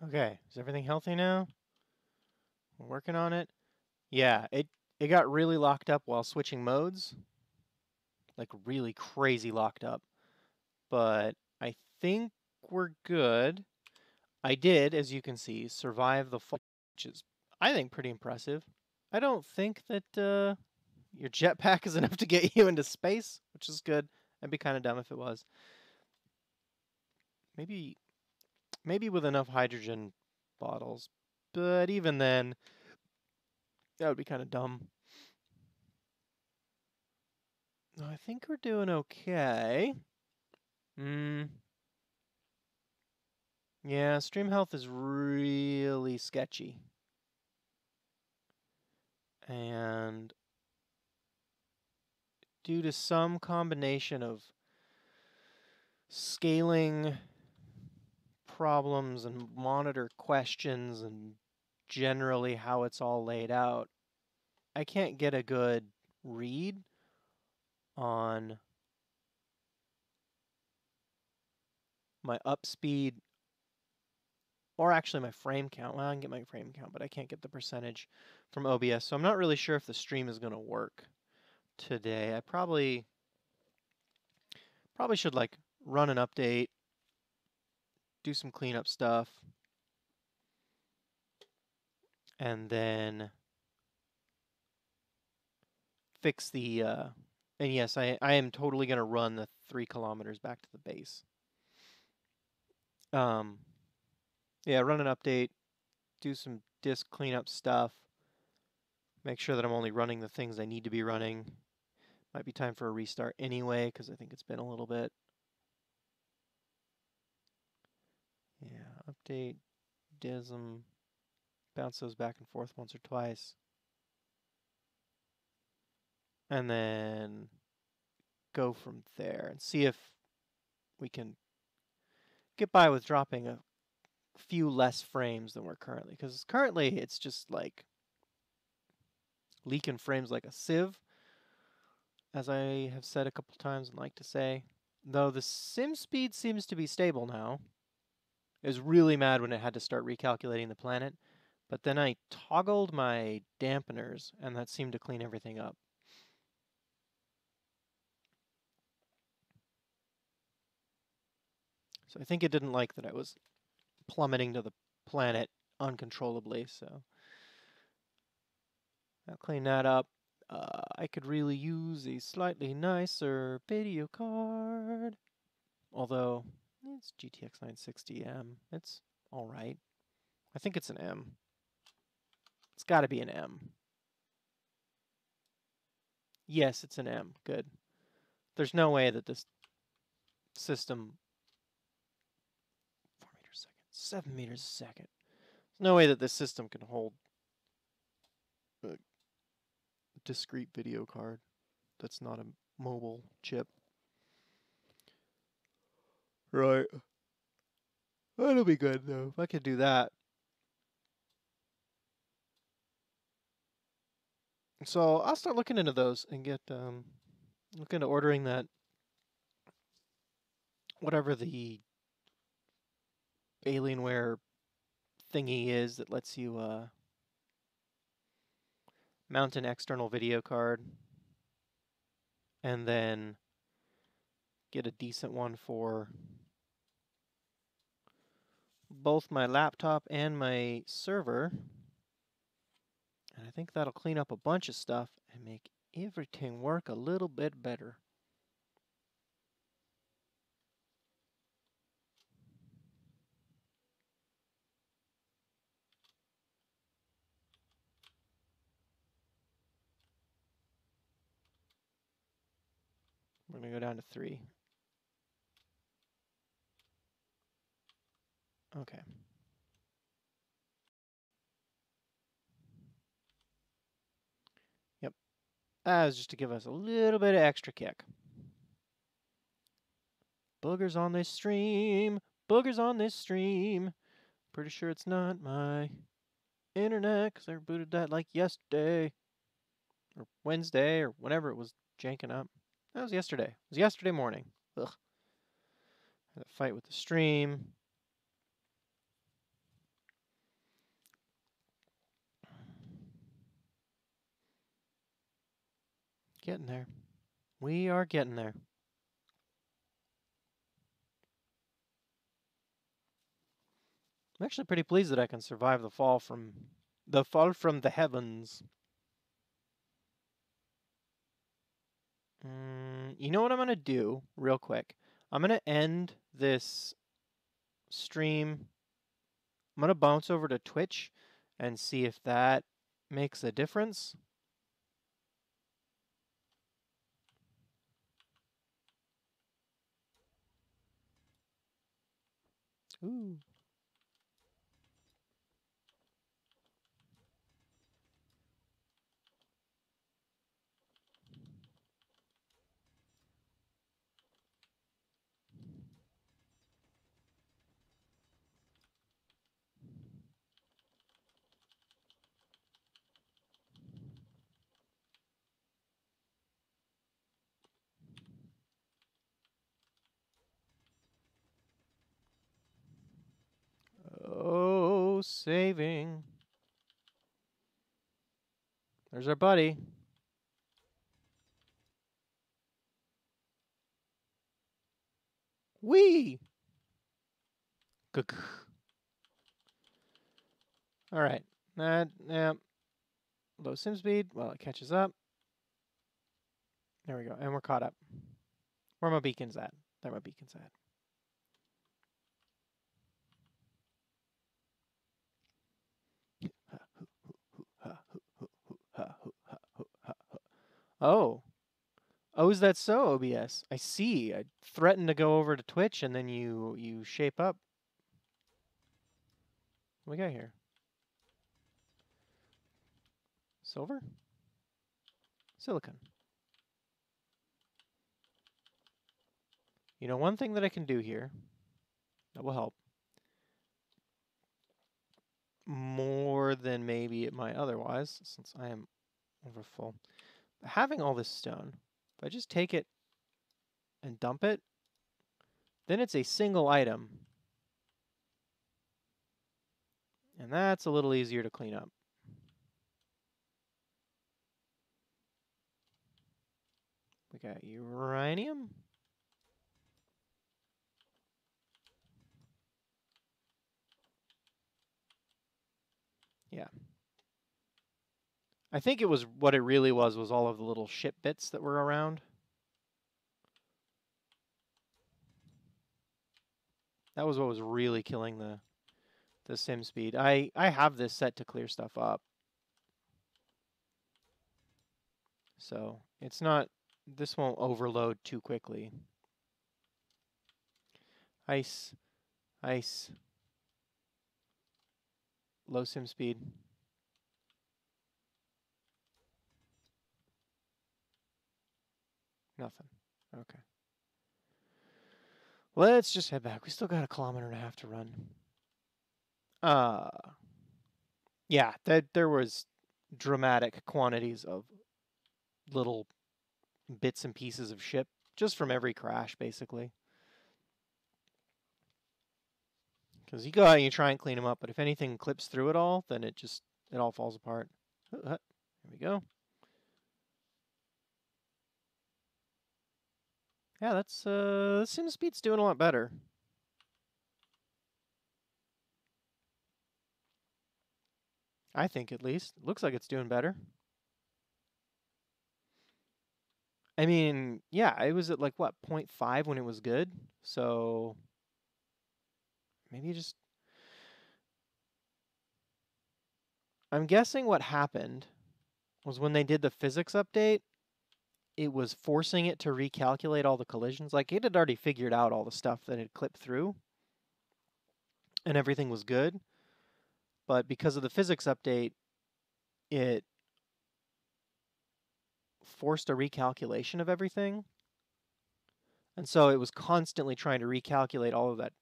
Okay, is everything healthy now? We're working on it. Yeah, it got really locked up while switching modes, like really crazy locked up. But I think we're good. I did, as you can see, survive the fall, which is, I think, pretty impressive. I don't think that your jetpack is enough to get you into space, which is good. I'd be kind of dumb if it was. Maybe, maybe with enough hydrogen bottles, but even then, that would be kind of dumb. I think we're doing okay. Hmm. Yeah, stream health is really sketchy. And due to some combination of scaling problems and monitor questions and generally how it's all laid out, I can't get a good read on my up speed or actually my frame count. Well, I can get my frame count, but I can't get the percentage from OBS. So I'm not really sure if the stream is going to work today. I probably should like run an update, do some cleanup stuff, and then fix the and yes, I am totally going to run the 3 kilometers back to the base. Um yeah, run an update, do some disk cleanup stuff, make sure that I'm only running the things I need to be running. Might be time for a restart anyway because I think it's been a little bit. Yeah, update, dism, bounce those back and forth once or twice. And then go from there and see if we can get by with dropping a few less frames than we're currently. Because currently it's just like leaking frames like a sieve, as I have said a couple times and like to say. Though the sim speed seems to be stable now. It was really mad when it had to start recalculating the planet, but then I toggled my dampeners and that seemed to clean everything up. So I think it didn't like that I was plummeting to the planet uncontrollably, so I'll clean that up. I could really use a slightly nicer video card. Although, it's GTX 960M. It's alright. I think it's an M. It's gotta be an M. Yes, it's an M. Good. There's no way that this system... 4 meters a second. 7 meters a second. There's no way that this system can hold a discrete video card that's not a mobile chip. Right. That'll be good, though. If I could do that. So I'll start looking into those and get look into ordering that whatever the Alienware thingy is that lets you mount an external video card and then get a decent one for both my laptop and my server. And I think that'll clean up a bunch of stuff and make everything work a little bit better. We're going to go down to 3. Okay. Yep. That was just to give us a little bit of extra kick. Boogers on this stream. Boogers on this stream. Pretty sure it's not my internet because I rebooted that like yesterday. Or Wednesday or whenever it was janking up. That was yesterday. It was yesterday morning. Ugh. Had a fight with the stream. getting there. We are getting there. I'm actually pretty pleased that I can survive the fall from the heavens. You know what I'm gonna do real quick? I'm gonna end this stream. I'm gonna bounce over to Twitch and see if that makes a difference. Ooh. Oh, saving. There's our buddy. Whee! All right. Yeah. Low sim speed. Well, it catches up. There we go. And we're caught up. Where my beacon's at? There my beacon's at. Oh. Oh, is that so, OBS? I see. I threatened to go over to Twitch and then you shape up. What we got here? Silver? Silicon. You know, one thing that I can do here that will help more than maybe it might otherwise, since I am over full. Having all this stone, if I just take it and dump it, then it's a single item. And that's a little easier to clean up. We got uranium. Yeah. I think it was what it really was all of the little ship bits that were around. That was what was really killing the sim speed. I have this set to clear stuff up. So it's not, this won't overload too quickly. Ice, ice, low sim speed. Nothing. Okay. Let's just head back. We still got 1.5 kilometers to run. Yeah, there was dramatic quantities of little bits and pieces of ship just from every crash, basically. Because you go out and you try and clean them up, but if anything clips through it all, then it all falls apart. There we go. Yeah, that's sim speed's doing a lot better. I think, at least. It looks like it's doing better. I mean, yeah, it was at like, what, 0.5 when it was good? So maybe just... I'm guessing what happened was when they did the physics update, it was forcing it to recalculate all the collisions. Like, it had already figured out all the stuff that had clipped through, and everything was good. But because of the physics update, it forced a recalculation of everything. And so it was constantly trying to recalculate all of that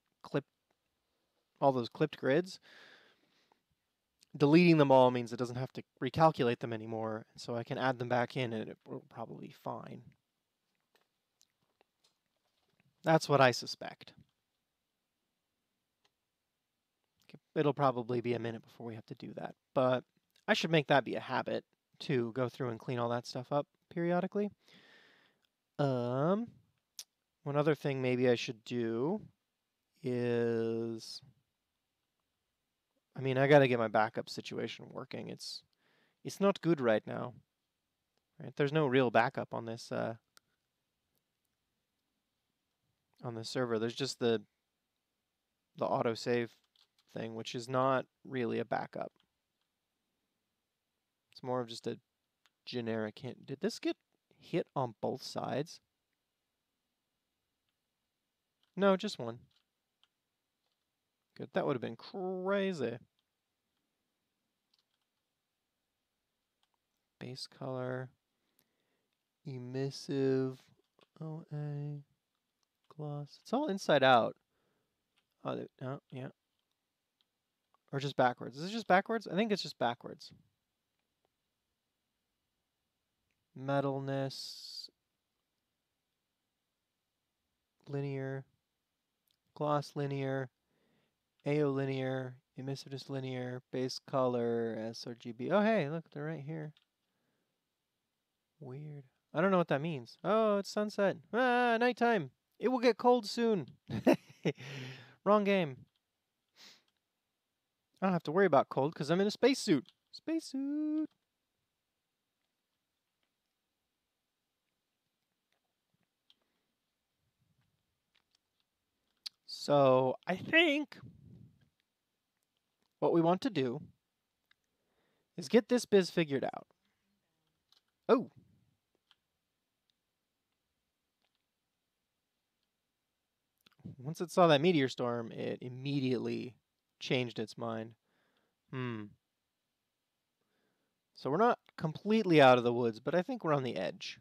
all those clipped grids. Deleting them all means it doesn't have to recalculate them anymore, so I can add them back in and it will probably be fine. That's what I suspect. It'll probably be a minute before we have to do that, but I should make that be a habit to go through and clean all that stuff up periodically. One other thing maybe I should do is, I mean, I got to get my backup situation working. It's not good right now. Right? There's no real backup on this server. There's just the autosave thing, which is not really a backup. It's more of just a generic hint. Did this get hit on both sides? No, just one. Good. That would have been crazy. Base color. Emissive. OA. Gloss. It's all inside out. Oh, no, yeah. Or just backwards. Is it just backwards? I think it's just backwards. Metalness. Linear. Gloss linear. AO linear. Emissiveness linear. Base color. sRGB. Oh, hey, look, they're right here. Weird. I don't know what that means. Oh, it's sunset. Ah, nighttime. It will get cold soon. Wrong game. I don't have to worry about cold because I'm in a spacesuit. Spacesuit. So I think what we want to do is get this biz figured out. Oh. Once it saw that meteor storm, it immediately changed its mind. So we're not completely out of the woods, but I think we're on the edge.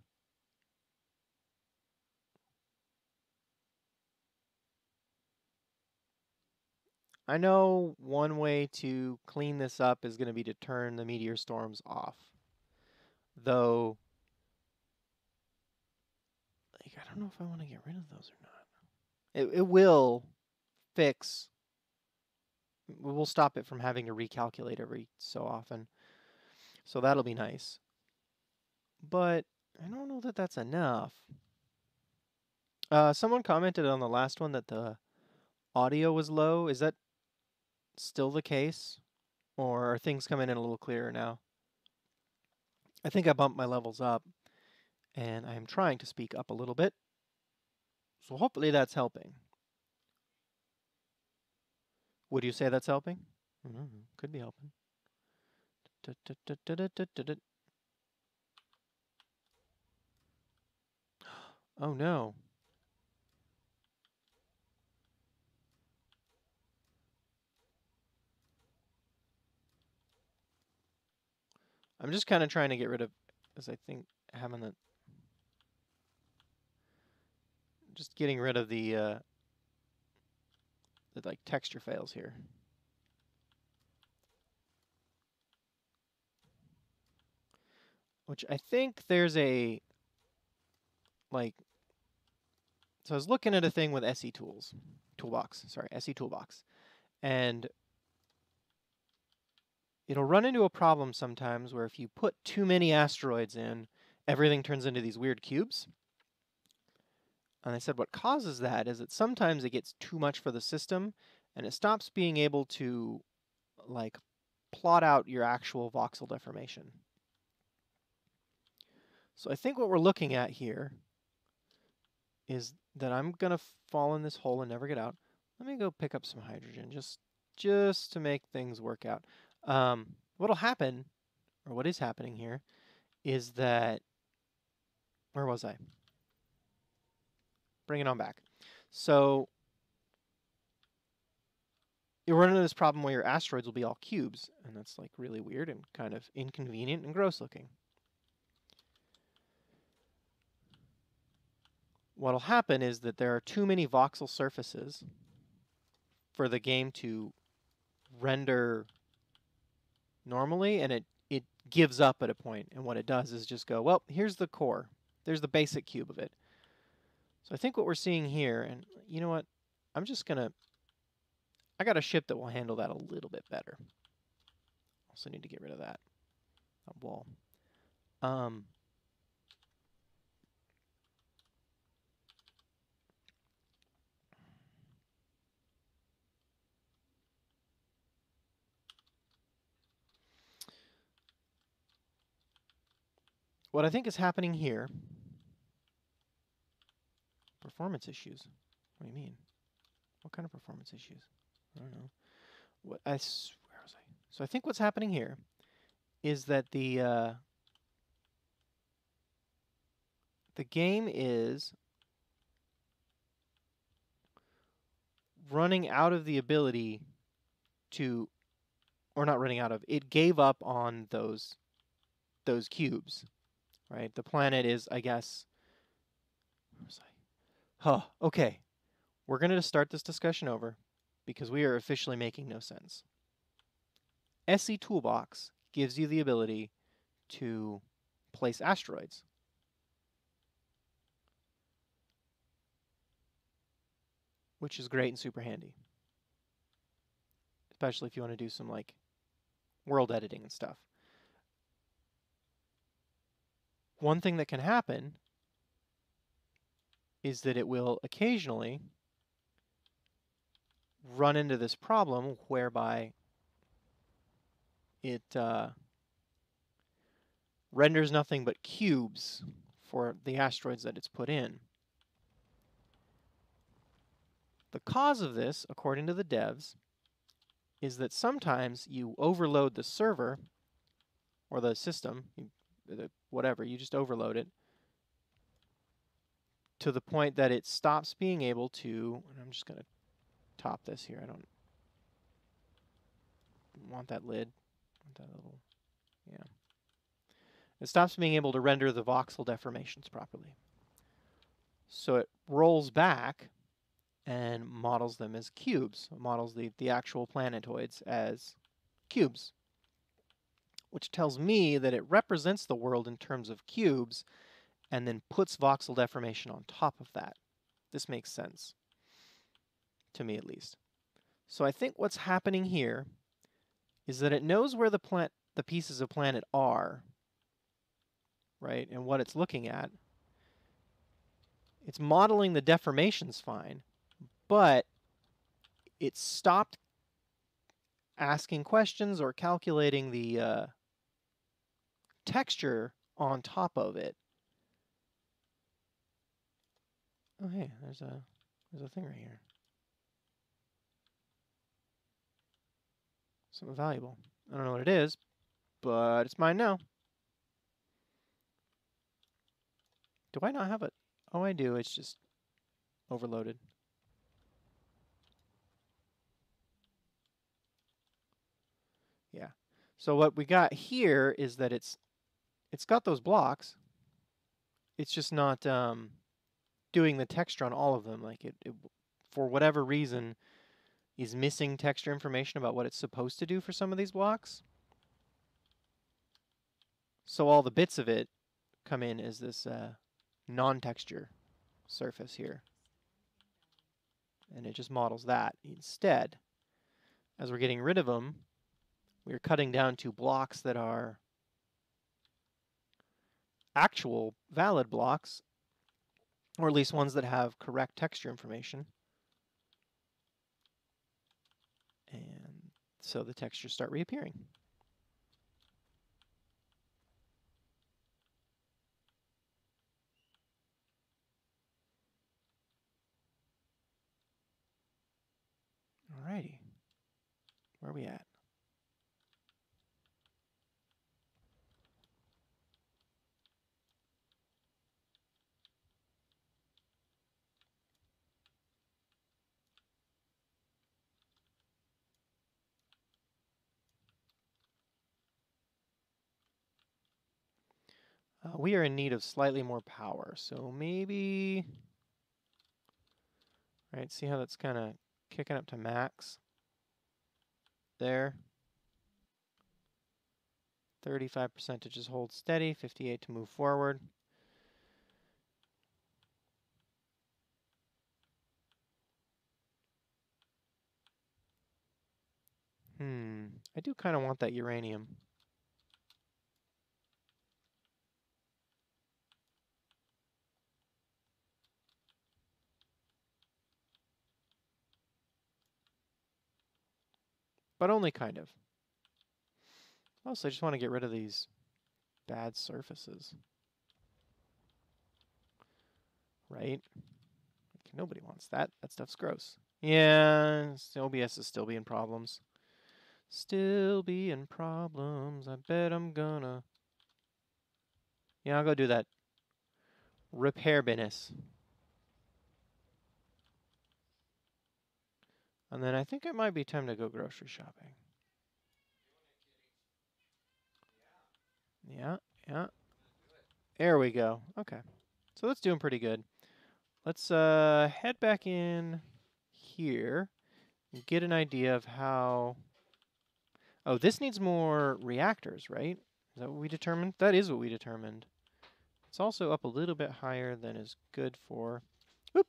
I know one way to clean this up is going to be to turn the meteor storms off. Though, like, I don't know if I want to get rid of those or not. It will fix. We'll stop it from having to recalculate every so often. So that'll be nice. But I don't know that that's enough. Someone commented on the last one that the audio was low. Is that still the case? Or are things coming in a little clearer now? I think I bumped my levels up, and I'm trying to speak up a little bit. So hopefully that's helping. Would you say that's helping? Could be helping. Oh no. I'm just kind of trying to get rid of, because I think having the, just getting rid of the like texture fails here. Which I think there's a, like, so I was looking at a thing with SE SE Toolbox. And it'll run into a problem sometimes where if you put too many asteroids in, everything turns into these weird cubes. And I said what causes that is that sometimes it gets too much for the system and it stops being able to, like, plot out your actual voxel deformation. So I think what we're looking at here is that I'm going to fall in this hole and never get out. Let me go pick up some hydrogen just to make things work out. What'll happen, or what is happening here, is that, where was I? Bring it on back. So you run into this problem where your asteroids will be all cubes, and that's like really weird and kind of inconvenient and gross looking. What'll happen is that there are too many voxel surfaces for the game to render normally, and it gives up at a point, and what it does is just go, well, here's the core. There's the basic cube of it. So I think what we're seeing here, and you know what? I got a ship that will handle that a little bit better. Also need to get rid of that wall. what I think is happening here... Performance issues? What do you mean? What kind of performance issues? I don't know. Where was I? So I think what's happening here is that the game is running out of the ability to, or not running out of, it gave up on those cubes, right? The planet is, I guess, where was I? Huh, okay. We're going to start this discussion over because we are officially making no sense. SE Toolbox gives you the ability to place asteroids. Which is great and super handy. Especially if you want to do some like world editing and stuff. One thing that can happen is that it will occasionally run into this problem whereby it renders nothing but cubes for the asteroids that it's put in. The cause of this, according to the devs, is that sometimes you overload the server or the system, whatever, you just overload it to the point that it stops being able to, and I'm just going to top this here. I don't want that lid. I want that little, yeah. It stops being able to render the voxel deformations properly. So it rolls back and models them as cubes. It models the actual planetoids as cubes, which tells me that it represents the world in terms of cubes and then puts voxel deformation on top of that. This makes sense, to me at least. So I think what's happening here is that it knows where the pieces of planet are, right, and what it's looking at. It's modeling the deformations fine, but it stopped asking questions or calculating the texture on top of it. Oh, hey, there's a thing right here. Something valuable. I don't know what it is, but it's mine now. Do I not have it? Oh, I do. It's just overloaded. Yeah. So what we got here is that it's got those blocks. It's just not doing the texture on all of them. Like it for whatever reason is missing texture information about what it's supposed to do for some of these blocks. So all the bits of it come in as this non-texture surface here. And it just models that. Instead, as we're getting rid of them, we're cutting down to blocks that are actual valid blocks, or at least ones that have correct texture information. And so the textures start reappearing. Alrighty. Where are we at? We are in need of slightly more power, so maybe... Right, see how that's kind of kicking up to max? There. 35% to just hold steady, 58 to move forward. I do kind of want that uranium. But only kind of. Also, I just want to get rid of these bad surfaces. right? Like, nobody wants that. That stuff's gross. Yeah, OBS is still being problems. Still being problems. I bet I'm gonna. Yeah, I'll go do that repair business. And then I think it might be time to go grocery shopping. Yeah, yeah. There we go. Okay. So that's doing pretty good. Let's head back in here and get an idea of how... Oh, this needs more reactors, right? Is that what we determined? That is what we determined. It's also up a little bit higher than is good for... Oop.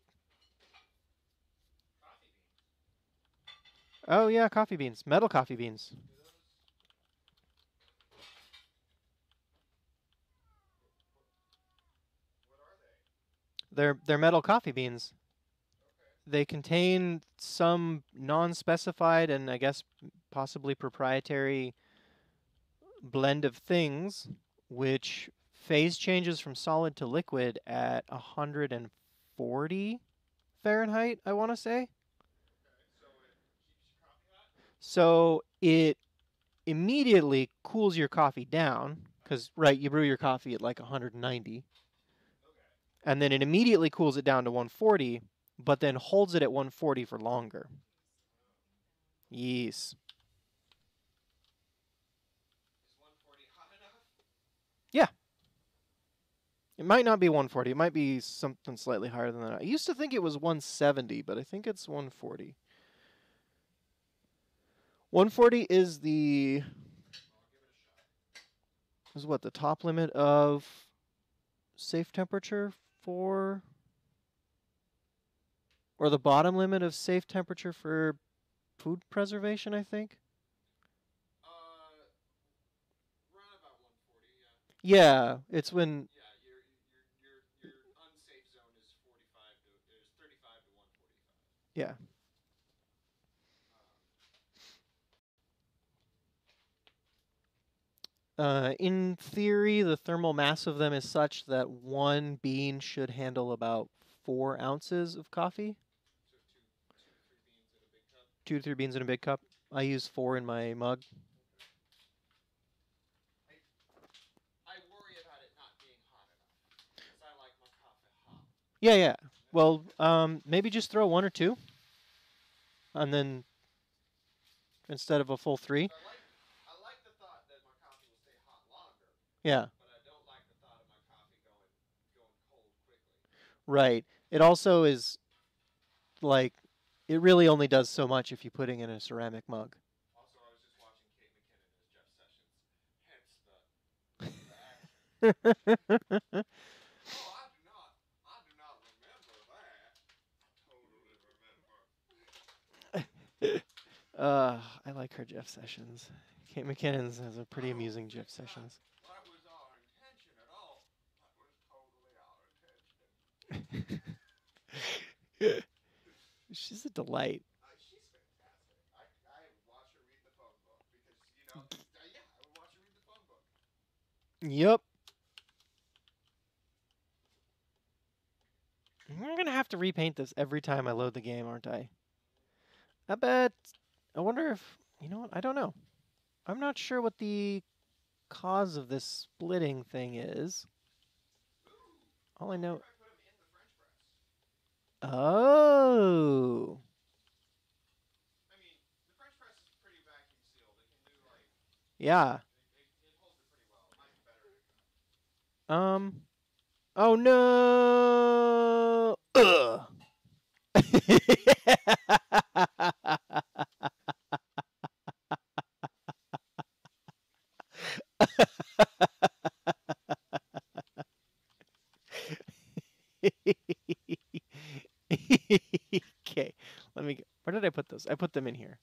Oh, yeah, coffee beans. Metal coffee beans. They're metal coffee beans. They contain some non-specified and I guess possibly proprietary blend of things which phase changes from solid to liquid at 140 Fahrenheit, I want to say. So it immediately cools your coffee down because, right, you brew your coffee at like 190. And then it immediately cools it down to 140, but then holds it at 140 for longer. Yes. Yeah. It might not be 140. It might be something slightly higher than that. I used to think it was 170, but I think it's 140. 140 is what the top limit of safe temperature for, or the bottom limit of safe temperature for food preservation, I think. Yeah, it's when. Yeah. In theory, the thermal mass of them is such that one bean should handle about 4 ounces of coffee. 2 to 3 beans in a big cup. I use 4 in my mug. Yeah, yeah. Well, maybe just throw 1 or 2, and then instead of a full 3. Yeah. Right. It also is like it really only does so much if you're putting in a ceramic mug. I like her Jeff Sessions. Kate McKinnon's has a pretty amusing Jeff Sessions. She's a delight. Yep. I'm gonna have to repaint this every time I load the game, aren't I? I bet. I wonder if you know what? I don't know. I'm not sure what the cause of this splitting thing is. All I know. Oh. Yeah. Um. Oh no. Ugh. Okay. Let me. Where did I put those? I put them in here.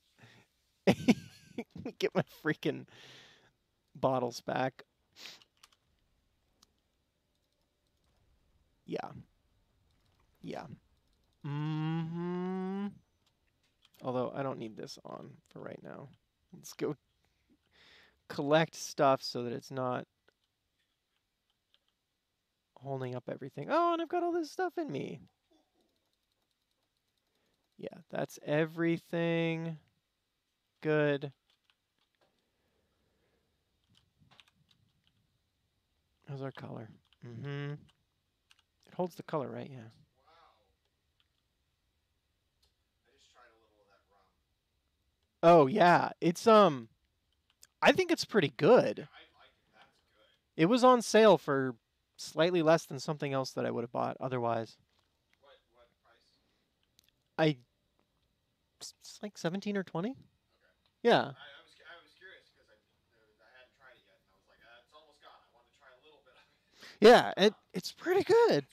Let me get my freaking bottles back. Yeah. Yeah. Mm-hmm. Although I don't need this on for right now. Let's go collect stuff so that it's not holding up everything. Oh, and I've got all this stuff in me. Yeah, that's everything. Good. How's our color? Mm-hmm. It holds the color, right? Yeah. Oh, yeah. It's, I think it's pretty good. It was on sale for slightly less than something else that I would have bought otherwise. I it's like 17 or 20. Yeah. Yeah, it's pretty good.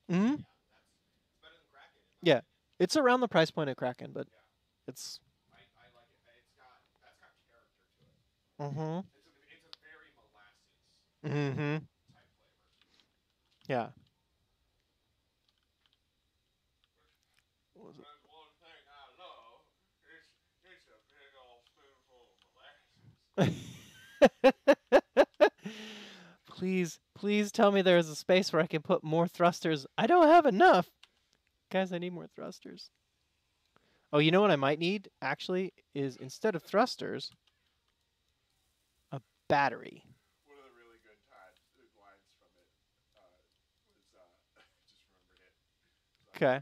Hmm. Yeah. It's around the price point of Kraken, but it's mm-hmm. Mm-hmm. Yeah. What was it? Please tell me there's a space where I can put more thrusters. I don't have enough. Guys, I need more thrusters. Oh, you know what I might need, actually, is instead of thrusters, a battery. Okay.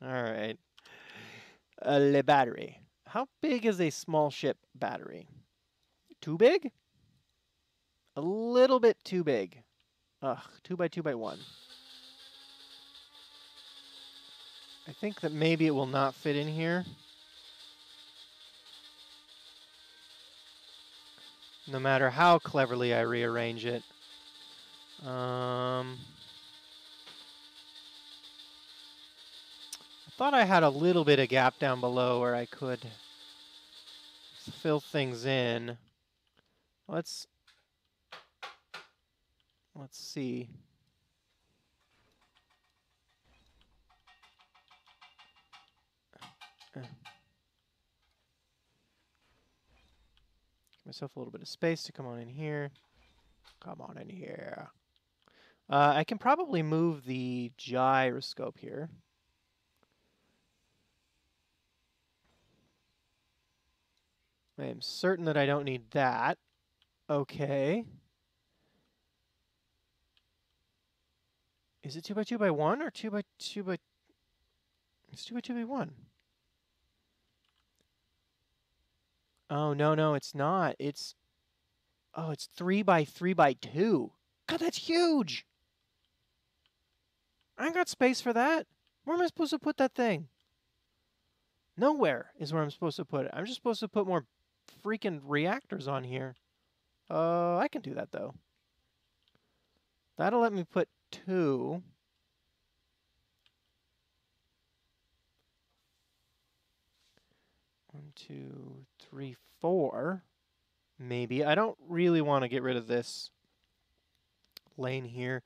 All right. Le battery. How big is a small ship battery? Too big? A little bit too big. Ugh, 2 by 2 by 1. I think that maybe it will not fit in here. No matter how cleverly I rearrange it. I thought I had a little bit of gap down below where I could fill things in. Let's see. Give myself a little bit of space to come on in here. Come on in here. I can probably move the gyroscope here. I am certain that I don't need that. Okay. Is it 2 by 2 by 1 or 2 by 2 by... It's 2 by 2 by 1. Oh, no, it's not. It's... Oh, it's 3 by 3 by 2. God, that's huge! I ain't got space for that. Where am I supposed to put that thing? Nowhere is where I'm supposed to put it. I'm just supposed to put more freaking reactors on here. I can do that, though. That'll let me put 2. 1, 2, 3, 4. Maybe. I don't really want to get rid of this lane here.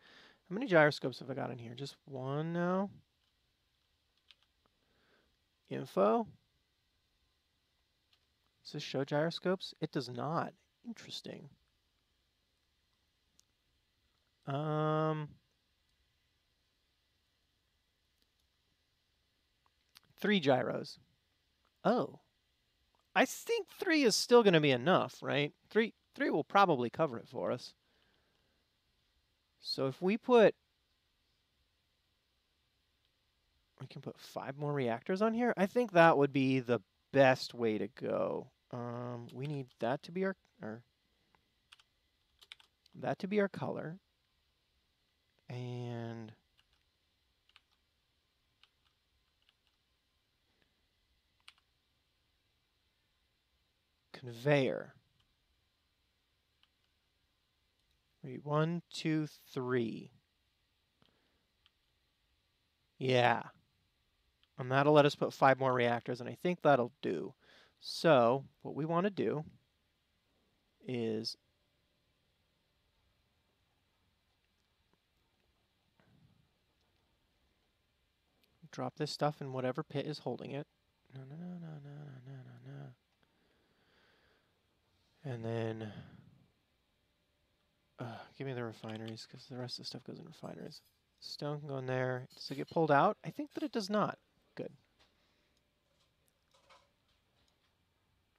How many gyroscopes have I got in here? Just one now? Info? Does this show gyroscopes? It does not. Interesting. 3 gyros. Oh. I think 3 is still going to be enough, right? 3 will probably cover it for us. So if we put... We can put 5 more reactors on here. I think that would be the best way to go. We need that to be our color. And conveyor. Wait, 1, 2, 3. Yeah. And that'll let us put 5 more reactors, and I think that'll do. So what we want to do is Drop this stuff in whatever pit is holding it. No, no, no, no, no, no, no, no. And then give me the refineries, because the rest of the stuff goes in refineries. Stone can go in there. Does it get pulled out? I think that it does not. Good.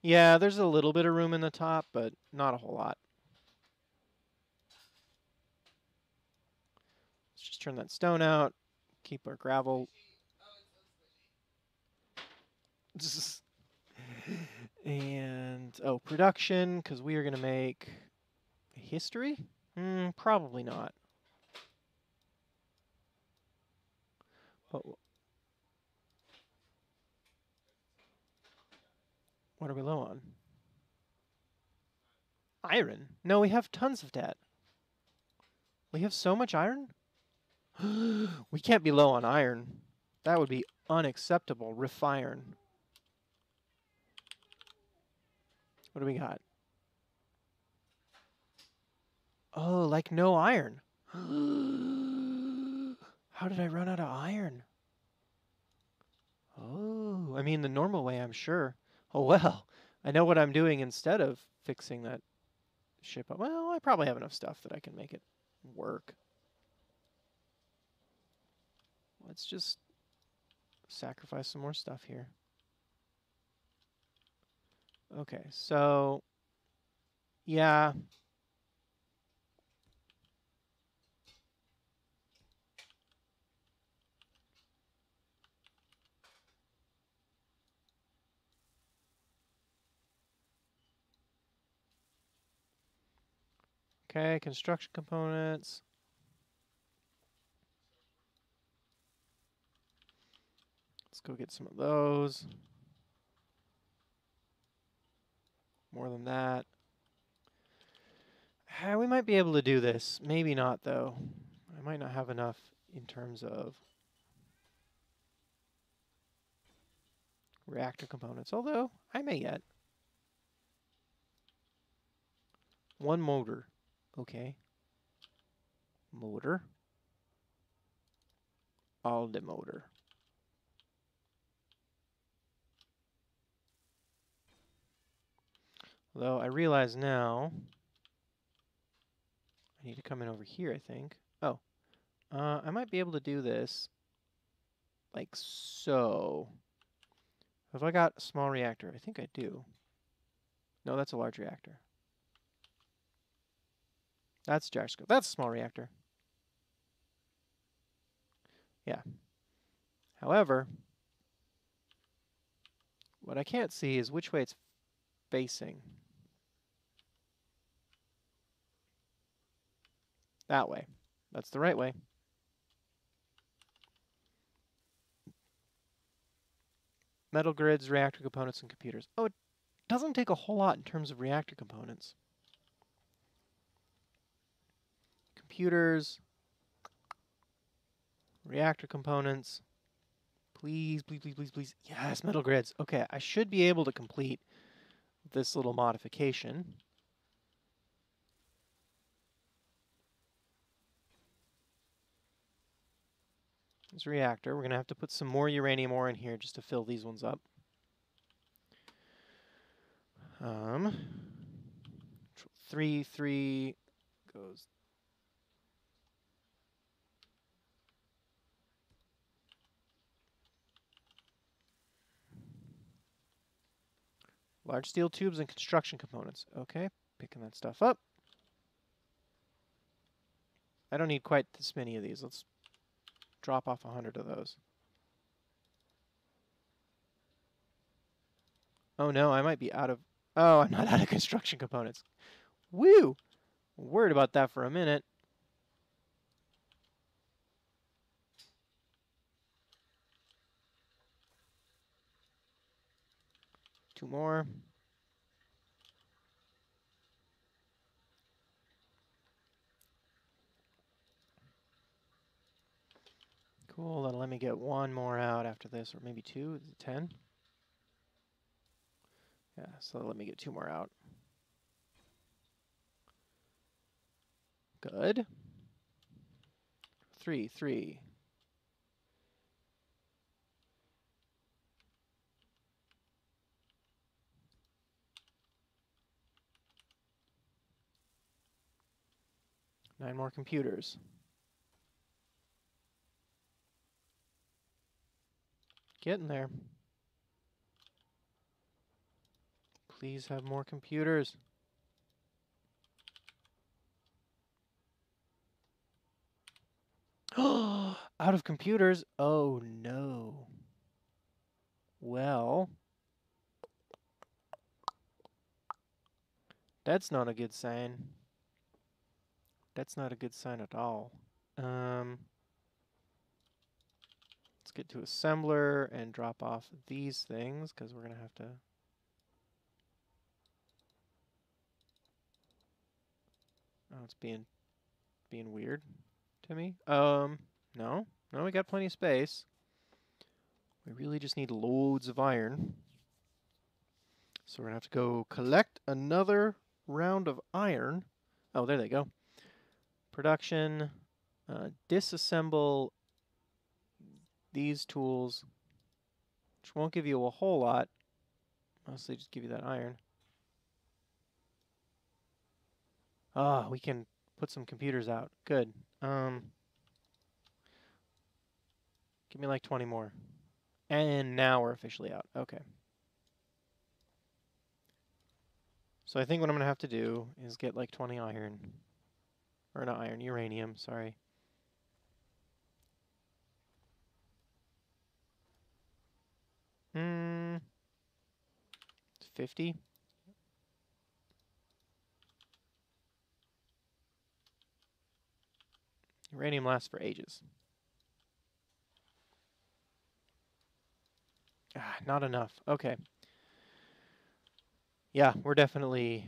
Yeah, there's a little bit of room in the top, but not a whole lot. Let's just turn that stone out. Keep our gravel. And, oh, production, because we are going to make history? Probably not. But what are we low on? Iron? No, we have tons of that. We have so much iron? We can't be low on iron. That would be unacceptable. Iron. What do we got? Oh, like no iron. How did I run out of iron? Oh, I mean the normal way, I'm sure. Oh, well, I know what I'm doing instead of fixing that ship up. Well, I probably have enough stuff that I can make it work. Let's just sacrifice some more stuff here. Okay, so, yeah. Okay, construction components. Let's go get some of those. More than that. We might be able to do this. Maybe not, though. I might not have enough in terms of reactor components, although I may yet. One motor. Okay. Motor. All the motor. Although I realize now I need to come in over here, I think. Oh. I might be able to do this like so. Have I got a small reactor? I think I do. No, that's a large reactor. That's gyroscope. That's a small reactor. Yeah. However, what I can't see is which way it's facing. That way. That's the right way. Metal grids, reactor components, and computers. Oh, it doesn't take a whole lot in terms of reactor components. Computers, reactor components. Please, please, please, please, please. Yes, metal grids. Okay, I should be able to complete this little modification. This reactor. We're going to have to put some more uranium ore in here just to fill these ones up. 3 goes. Large steel tubes and construction components. Okay, picking that stuff up. I don't need quite this many of these. Let's drop off 100 of those. Oh no, I might be out of... Oh, I'm not out of construction components. Woo! Worried about that for a minute. Two more. Cool, that'll let me get one more out after this, or maybe two. Is it 10? Yeah, so let me get two more out. Good. 3. 9 more computers. Getting there. Please have more computers. Out of computers? Oh no. Well, that's not a good sign. That's not a good sign at all. Let's get to assembler and drop off these things because we're going to have to. Oh, it's being weird to me. No, we got plenty of space. We really just need loads of iron. So we're going to have to go collect another round of iron. Oh, there they go. Production, disassemble these tools, which won't give you a whole lot. Mostly just give you that iron. Ah, we can put some computers out. Good. Give me like 20 more. And now we're officially out. Okay. So I think what I'm going to have to do is get like 20 iron. Or not iron, uranium, sorry. It's 50. Uranium lasts for ages. Ah, not enough. Okay. Yeah, we're definitely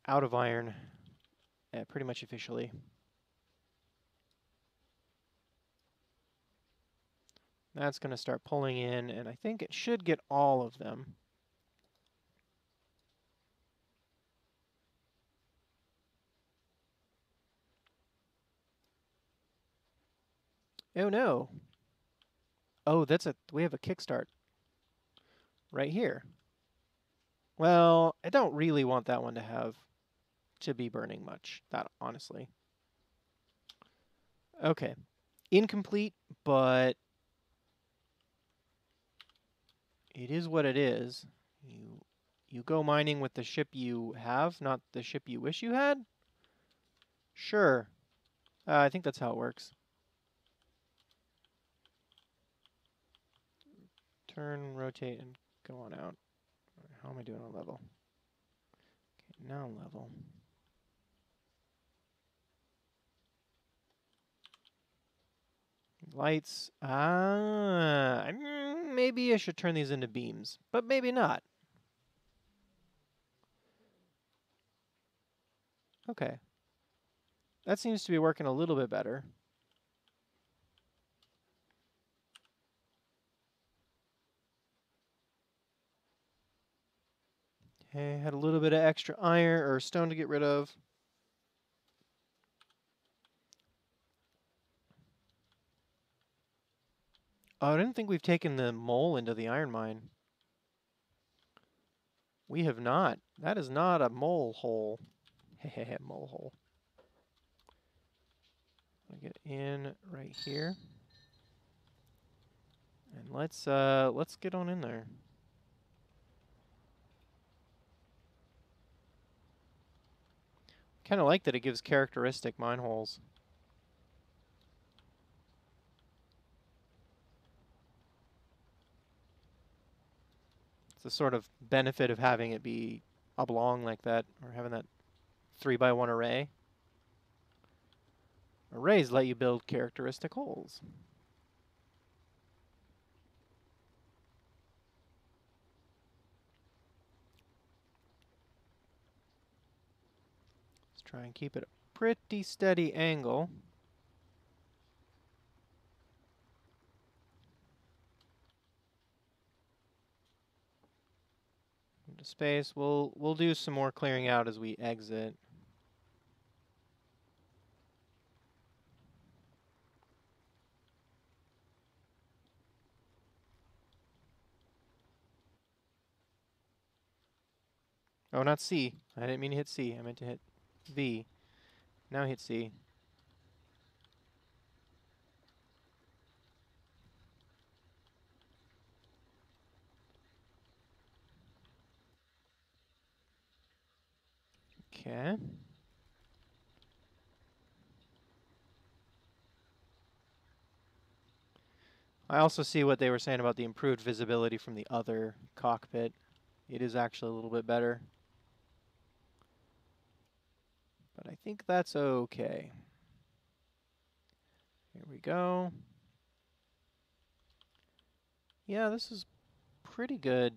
out of iron pretty much officially. That's going to start pulling in, and I think it should get all of them. Oh no. Oh, we have a kickstart right here. Well, I don't really want that one to be burning much, that honestly. Okay. Incomplete, but it is what it is. You go mining with the ship you have, not the ship you wish you had? Sure. I think that's how it works. Turn, rotate, and go on out. How am I doing on level? Okay, now level. Lights. Maybe I should turn these into beams, but maybe not. Okay. That seems to be working a little bit better. Okay, had a little bit of extra iron or stone to get rid of. Oh, I didn't think we've taken the mole into the iron mine. We have not. That is not a mole hole. Hehehe, mole hole. I'll get in right here. And let's get on in there. Kind of like that it gives characteristic mine holes. It's the sort of benefit of having it be oblong like that, or having that 3x1 array. Arrays let you build characteristic holes. Let's try and keep it a pretty steady angle. Into space. We'll do some more clearing out as we exit. Oh, not C. I didn't mean to hit C. I meant to hit V. Now hit C. Okay. I also see what they were saying about the improved visibility from the other cockpit. It is actually a little bit better. But I think that's okay. Here we go. Yeah, this is pretty good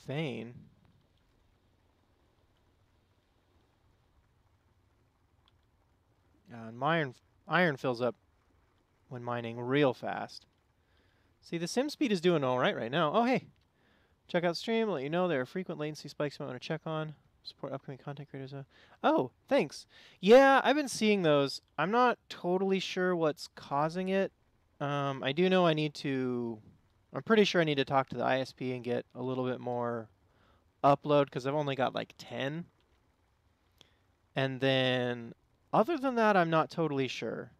vein. And my iron fills up when mining real fast. See, the sim speed is doing all right now. Oh, hey. Check out stream. Let you know there are frequent latency spikes you might want to check on. Support upcoming content creators. Oh, thanks. Yeah, I've been seeing those. I'm not totally sure what's causing it. I do know I need to... I'm pretty sure I need to talk to the ISP and get a little bit more upload because I've only got like 10. And then, other than that, I'm not totally sure.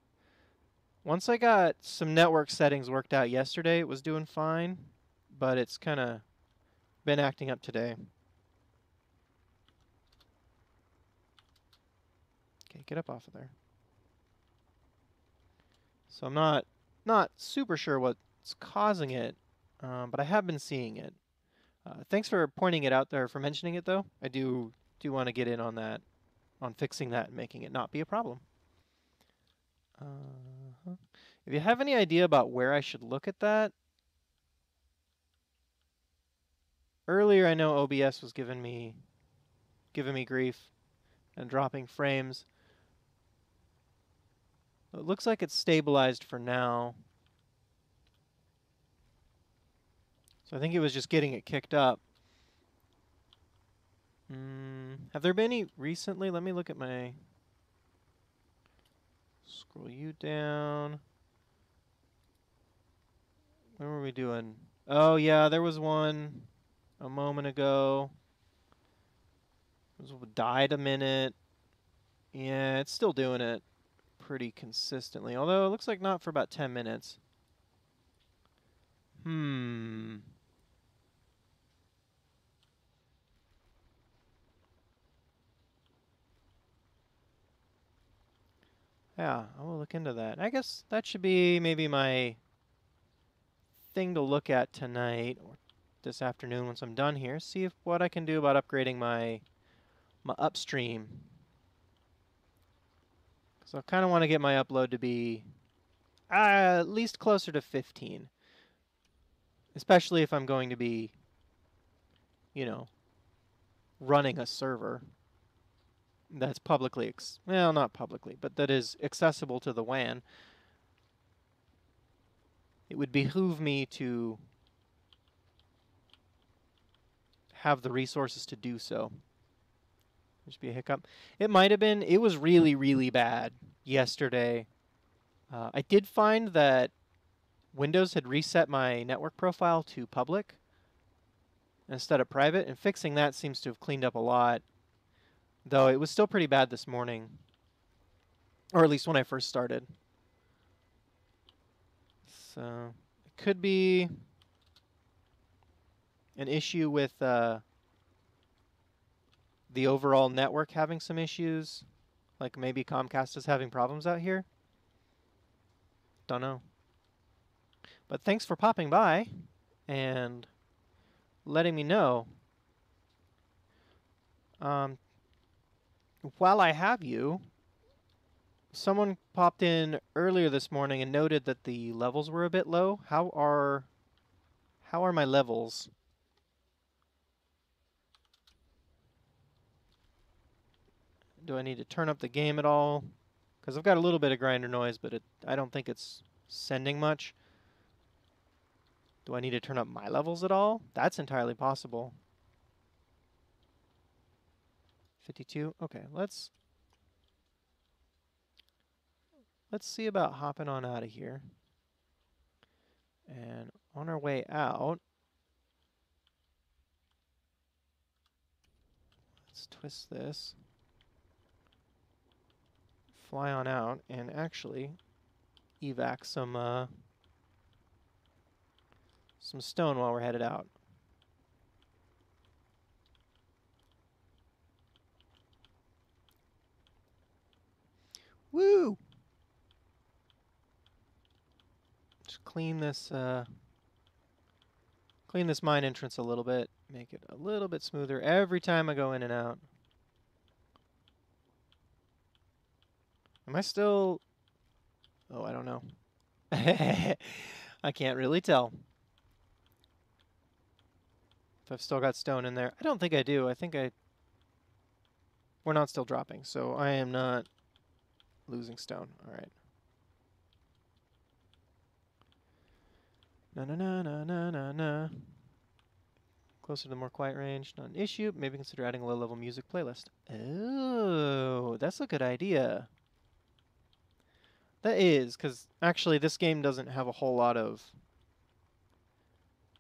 Once I got some network settings worked out yesterday, it was doing fine. But it's kind of been acting up today. Okay, get up off of there. So I'm not super sure what's causing it, but I have been seeing it. Thanks for pointing it out there, for mentioning it though. I do want to get in on that, on fixing that and making it not be a problem. If you have any idea about where I should look at that, earlier I know OBS was giving me grief and dropping frames. It looks like it's stabilized for now. So I think it was just getting it kicked up. Have there been any recently? Let me look at my... Scroll you down. When were we doing? Oh yeah, there was one a moment ago. It was died a minute. Yeah, it's still doing it pretty consistently. Although it looks like not for about 10 minutes. Yeah, I will look into that. I guess that should be maybe my thing to look at tonight or this afternoon once I'm done here. See if what I can do about upgrading my upstream. So I kind of want to get my upload to be at least closer to 15. Especially if I'm going to be, you know, running a server that's publicly, well, not publicly, but that is accessible to the WAN. It would behoove me to have the resources to do so. There's be a hiccup. It might have been, it was really, really bad yesterday. I did find that Windows had reset my network profile to public instead of private, and fixing that seems to have cleaned up a lot. Though it was still pretty bad this morning. Or at least when I first started. So it could be an issue with the overall network having some issues. Like maybe Comcast is having problems out here. Don't know. But thanks for popping by and letting me know. While I have you, someone popped in earlier this morning and noted that the levels were a bit low. How are my levels? Do I need to turn up the game at all? Because I've got a little bit of grinder noise, but I don't think it's sending much. Do I need to turn up my levels at all? That's entirely possible. 52? Okay, let's see about hopping on out of here. And on our way out, let's twist this. Fly on out and actually evac some stone while we're headed out. Woo! Just clean this mine entrance a little bit. Make it a little bit smoother every time I go in and out. Am I still... Oh, I don't know. I can't really tell if I've still got stone in there. I don't think I do. I think we're not still dropping, so I am not losing stone. All right. Na na na na na na na. Closer to the more quiet range, not an issue. Maybe consider adding a low-level music playlist. Oh, that's a good idea. That is, because actually this game doesn't have a whole lot of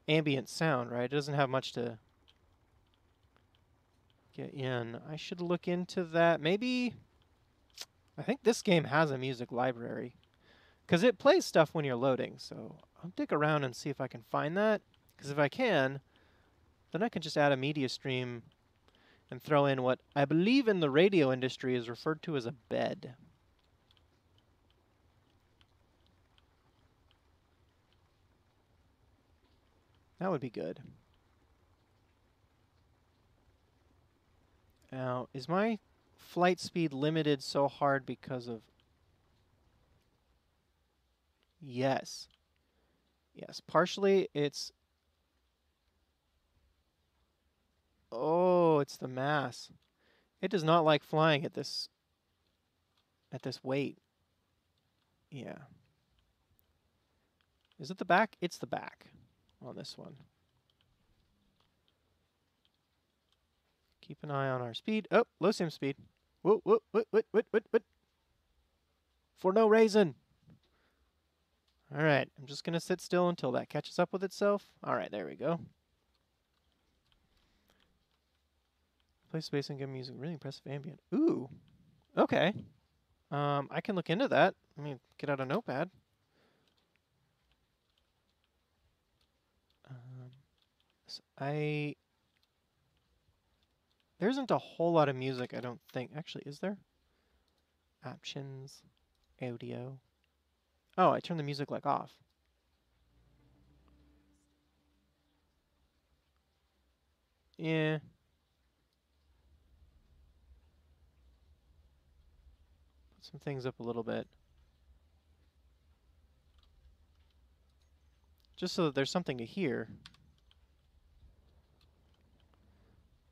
ambient sound, right? It doesn't have much to get in. I should look into that. Maybe... I think this game has a music library. Because it plays stuff when you're loading, so I'll dig around and see if I can find that. Because if I can, then I can just add a media stream and throw in what I believe in the radio industry is referred to as a bed. That would be good. Now, is my flight speed limited so hard because of... Yes. Yes, partially it's... Oh, it's the mass. It does not like flying at this weight. Yeah. Is it the back? It's the back on this one. Keep an eye on our speed. Oh, low sim speed. Whoa, whoa, what? For no reason. All right, I'm just going to sit still until that catches up with itself. All right, there we go. Play space and give music. Really impressive ambient. Ooh, okay. I can look into that. Let me get out a notepad. So there isn't a whole lot of music, I don't think. Actually, is there? Options, audio. Oh, I turned the music like off. Yeah. Put some things up a little bit. Just so that there's something to hear.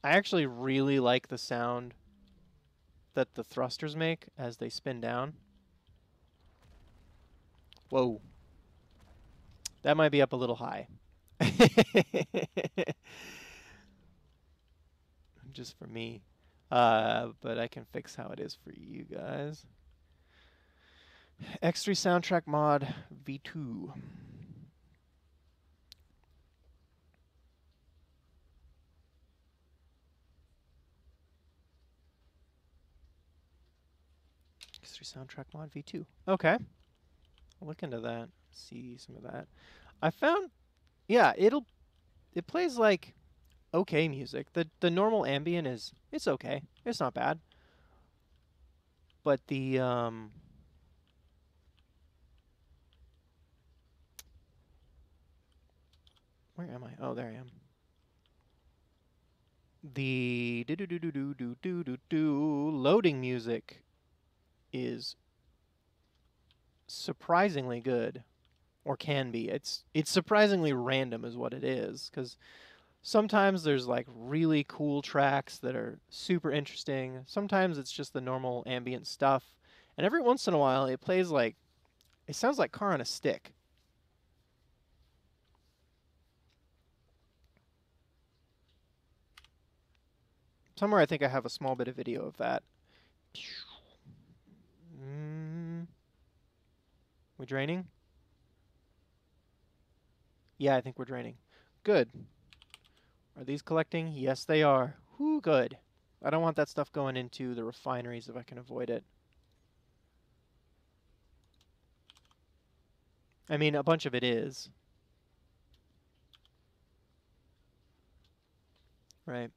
I actually really like the sound that the thrusters make as they spin down. Whoa. That might be up a little high. Just for me. But I can fix how it is for you guys. X3 soundtrack mod V2. X3 soundtrack mod V2. Okay. I'll look into that. See some of that. I found, yeah, it plays like okay music. The normal ambient it's okay. It's not bad. But the where am I? Oh, there I am. The do do do do do do do do do loading music is surprisingly good, or can be. It's surprisingly random, is what it is, because sometimes there's like really cool tracks that are super interesting. Sometimes it's just the normal ambient stuff, and every once in a while it plays like it sounds like Car on a Stick. Somewhere I think I have a small bit of video of that. We draining? Yeah, I think we're draining. Good. Are these collecting? Yes, they are. Whoo, good. I don't want that stuff going into the refineries if I can avoid it. I mean, a bunch of it is. Right.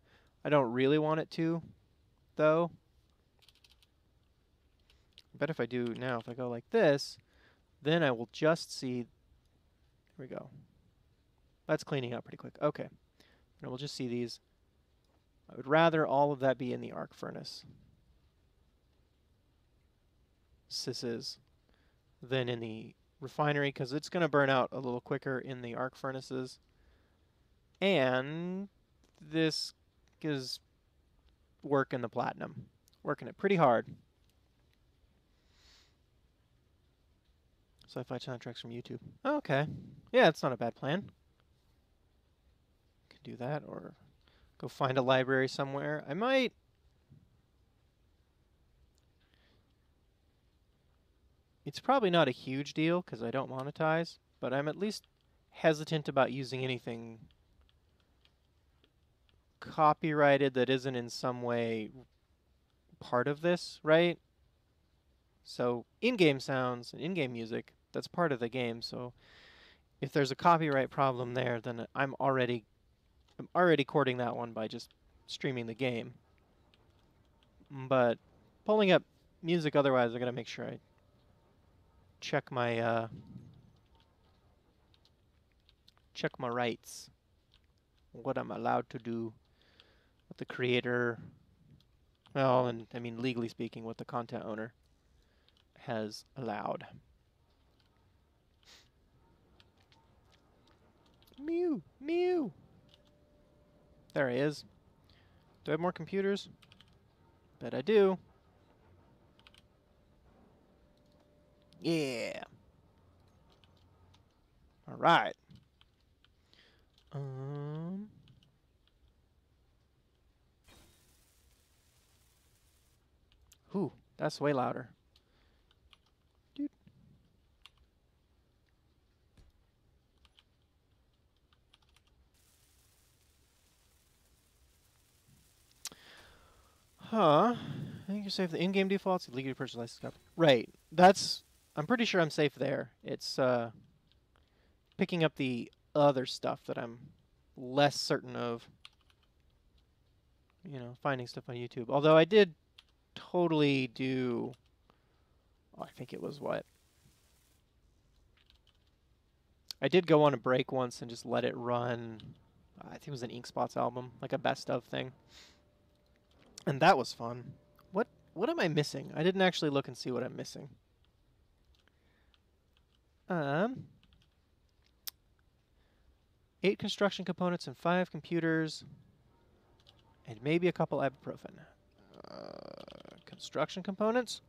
I don't really want it to, though. bet if I do now, if I go like this, then I will just see. Here we go. That's cleaning up pretty quick. Okay. And we'll just see these. I would rather all of that be in the arc furnace. Is than in the refinery, because it's going to burn out a little quicker in the arc furnaces. And this is working the platinum. Working it pretty hard. Sci-fi soundtracks from YouTube. Okay. Yeah, it's not a bad plan. Can do that, or go find a library somewhere. I might... It's probably not a huge deal, because I don't monetize, but I'm at least hesitant about using anything copyrighted that isn't in some way part of this, right? So in-game sounds and in-game music, that's part of the game. So if there's a copyright problem there, then I'm already courting that one by just streaming the game. But pulling up music otherwise, I gotta make sure I check my rights. What I'm allowed to do, what the creator, well, and I mean legally speaking, what the content owner has allowed. Mew, mew. There he is. Do I have more computers? Bet I do. Yeah. All right. Ooh, that's way louder. Dude. Huh. I think you're safe. The in-game defaults, legally purchased license copy. Right. That's... I'm pretty sure I'm safe there. It's, picking up the other stuff that I'm less certain of. You know, finding stuff on YouTube. Although I did totally do... Oh, I think it was what? I did go on a break once and just let it run. I think it was an Ink Spots album, like a best of thing. And that was fun. What am I missing? I didn't actually look and see what I'm missing. 8 construction components and 5 computers. And maybe a couple ibuprofen. Construction components?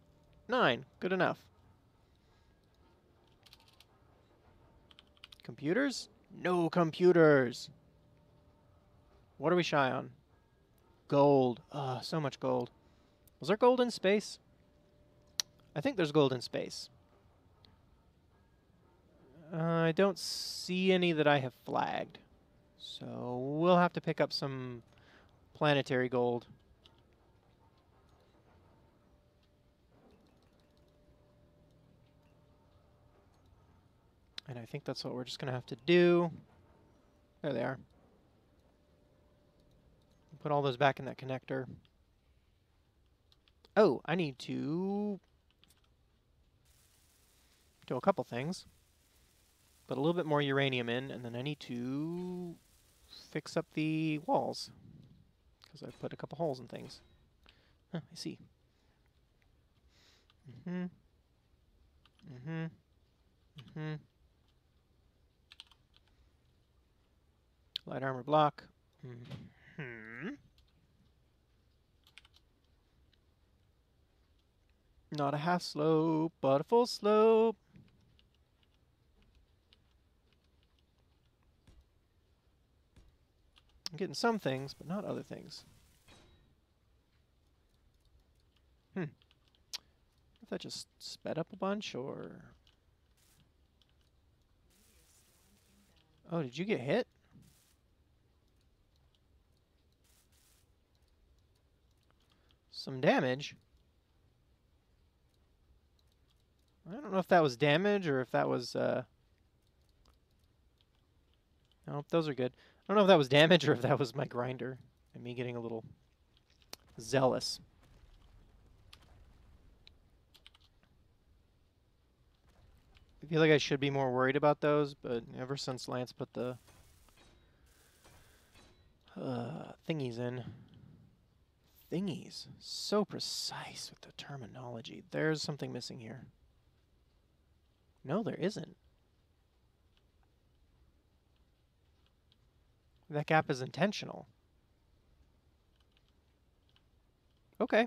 9. Good enough. Computers? No computers. What are we shy on? Gold. So much gold. Was there gold in space? I think there's gold in space. I don't see any that I have flagged. So we'll have to pick up some planetary gold. And I think that's what we're just going to have to do. There they are. Put all those back in that connector. Oh, I need to do a couple things. Put a little bit more uranium in, and then I need to fix up the walls. Because I've put a couple holes in things. Huh, I see. Light armor block. Not a half slope, but a full slope. I'm getting some things, but not other things. If that just sped up a bunch, or... Oh, did you get hit? Some damage? I don't know if that was damage or if that was, No, those are good. I don't know if that was damage or if that was my grinder and me getting a little zealous. I feel like I should be more worried about those, but ever since Lance put the thingies in. Thingies. So precise with the terminology. There's something missing here. No, there isn't. That gap is intentional. Okay.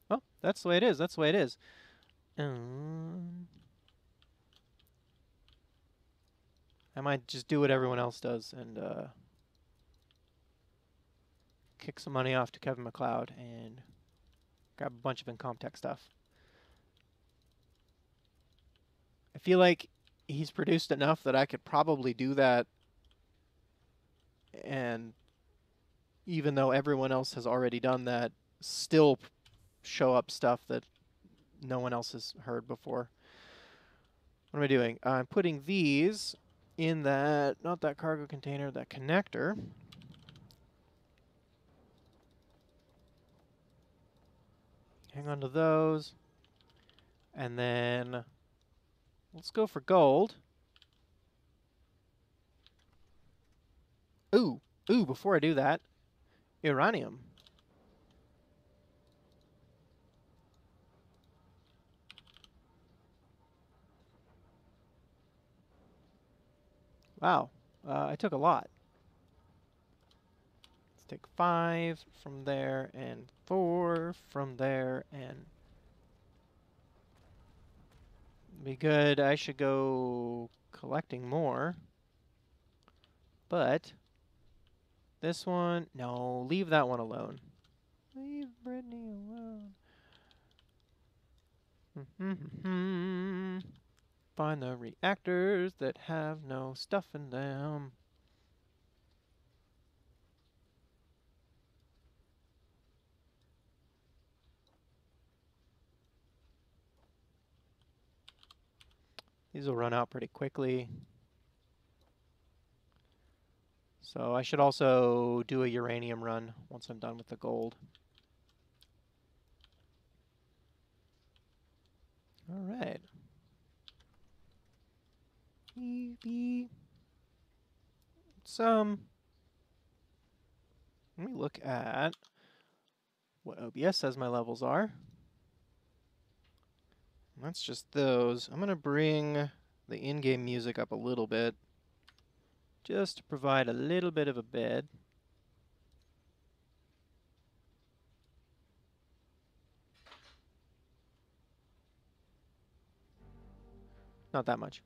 Well, that's the way it is. That's the way it is. I might just do what everyone else does and kick some money off to Kevin MacLeod and grab a bunch of Incomptech stuff. I feel like he's produced enough that I could probably do that, and even though everyone else has already done that, still show up stuff that no one else has heard before. What am I doing? I'm putting these in that, not that cargo container, that connector. Hang on to those. And then let's go for gold. Ooh, before I do that, uranium. Wow, I took a lot. Let's take 5 from there and 4 from there and be good. I should go collecting more. But this one, no, leave that one alone. Leave Brittany alone. Find the reactors that have no stuff in them. These will run out pretty quickly. So I should also do a uranium run once I'm done with the gold. All right. Let me look at what OBS says my levels are. That's just those. I'm going to bring the in-game music up a little bit, just to provide a little bit of a bed. Not that much.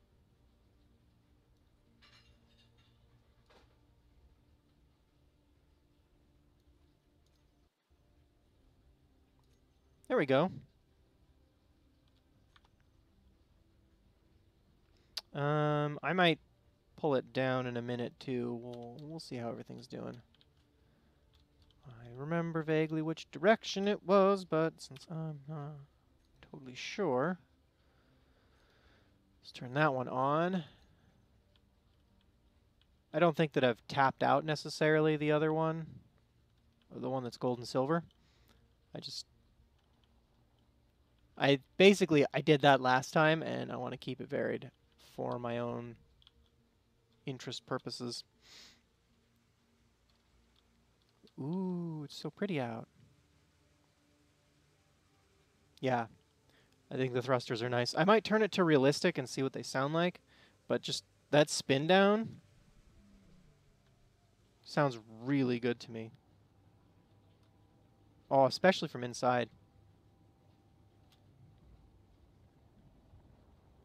There we go. I might pull it down in a minute too. We'll see how everything's doing. I remember vaguely which direction it was, but since I'm not totally sure, let's turn that one on. I don't think that I've tapped out necessarily the other one, or the one that's gold and silver. I did that last time, and I want to keep it varied for my own interest purposes. Ooh, it's so pretty out. Yeah, I think the thrusters are nice. I might turn it to realistic and see what they sound like, but just that spin down sounds really good to me. Oh, especially from inside.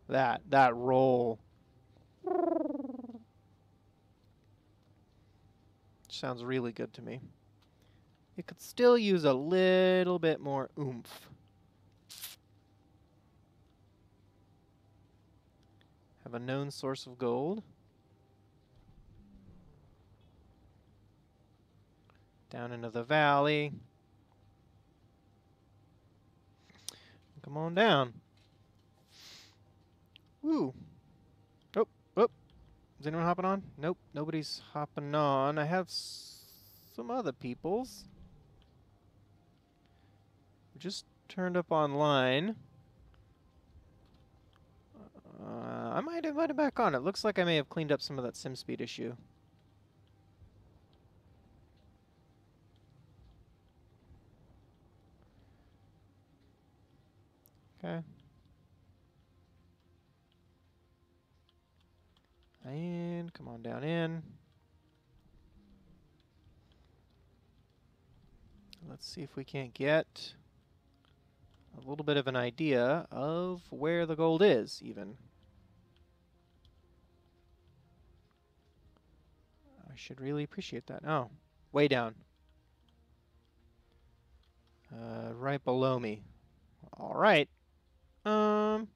That roll sounds really good to me. It could still use a little bit more oomph. Have a known source of gold. Down into the valley. Come on down. Woo. Oh, oh. Is anyone hopping on? Nope, nobody's hopping on. I have some other peoples. Just turned up online. I might have it back on. It looks like I may have cleaned up some of that sim speed issue. Okay. And come on down in. Let's see if we can't get a little bit of an idea of where the gold is, even. I should really appreciate that. Oh, way down. Right below me. All right. Um.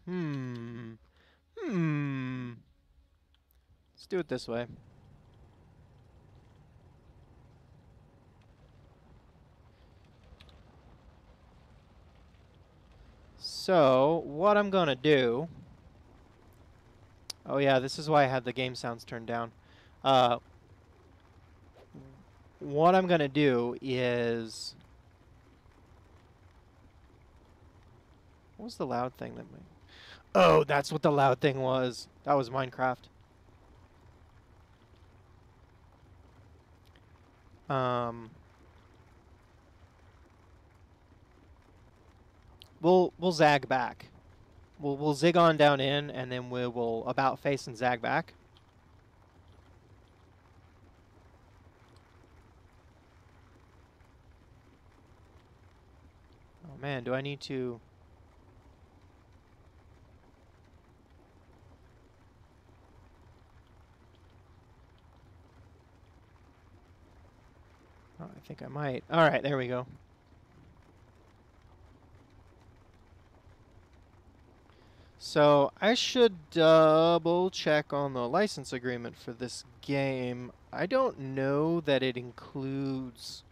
Hmm. Hmm. Let's do it this way. So, what I'm gonna do... Oh yeah, this is why I had the game sounds turned down. What I'm gonna do is... What was the loud thing that... Oh, that's what the loud thing was. That was Minecraft. We'll zag back. We'll zig on down in, and then we will about face and zag back. Oh man, do I need to... Oh, I think I might. All right, there we go. So I should double check on the license agreement for this game. I don't know that it includes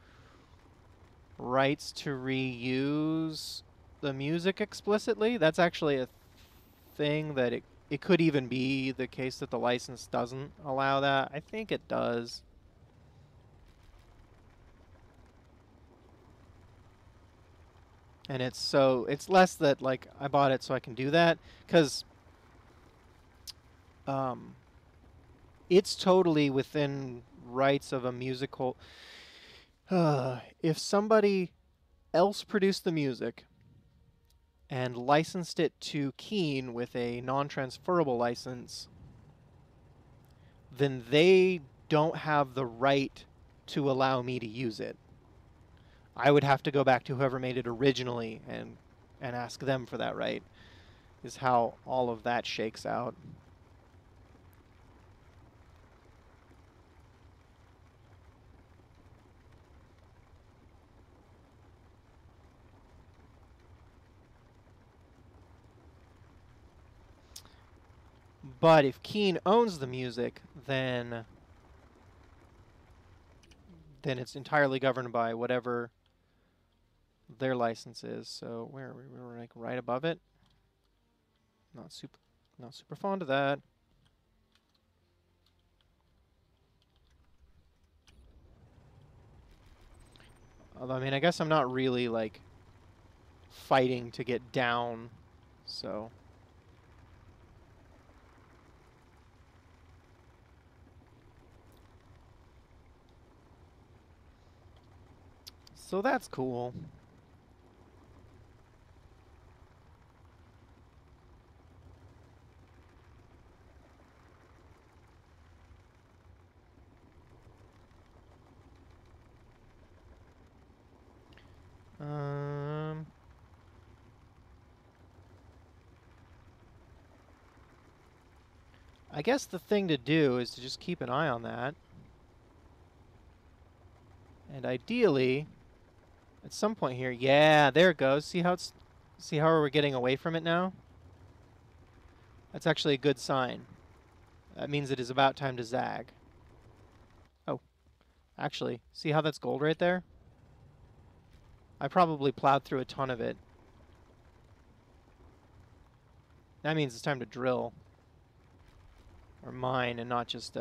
rights to reuse the music explicitly. That's actually a thing that it could even be the case that the license doesn't allow that. I think it does. And it's less that like I bought it so I can do that, because it's totally within rights of a musical. If somebody else produced the music and licensed it to Keen with a non-transferable license, then they don't have the right to allow me to use it. I would have to go back to whoever made it originally and ask them for that right, is how all of that shakes out. But if Keen owns the music, then it's entirely governed by whatever their license is. So where are we? We were like right above it. Not super fond of that. Although I mean, I guess I'm not really like fighting to get down, so. So that's cool. I guess the thing to do is to just keep an eye on that. And ideally, at some point here, yeah, there it goes. See how we're getting away from it now? That's actually a good sign. That means it is about time to zag. Oh, actually, see how that's gold right there? I probably plowed through a ton of it. That means it's time to drill. Or mine and not just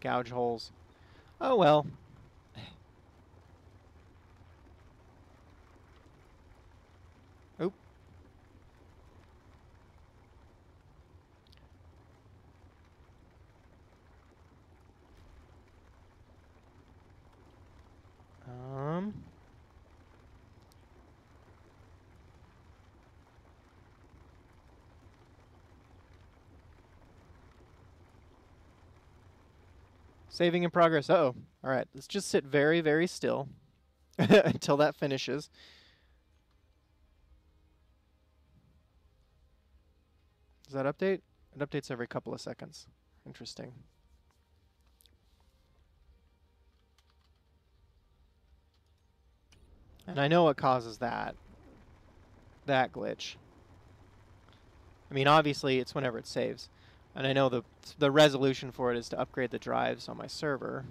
gouge holes. Oh well. Oop. Saving in progress. Uh-oh. All right, let's just sit very, very still until that finishes. Does that update? It updates every couple of seconds. Interesting. And I know what causes that glitch. I mean, obviously, it's whenever it saves. And I know the resolution for it is to upgrade the drives on my server.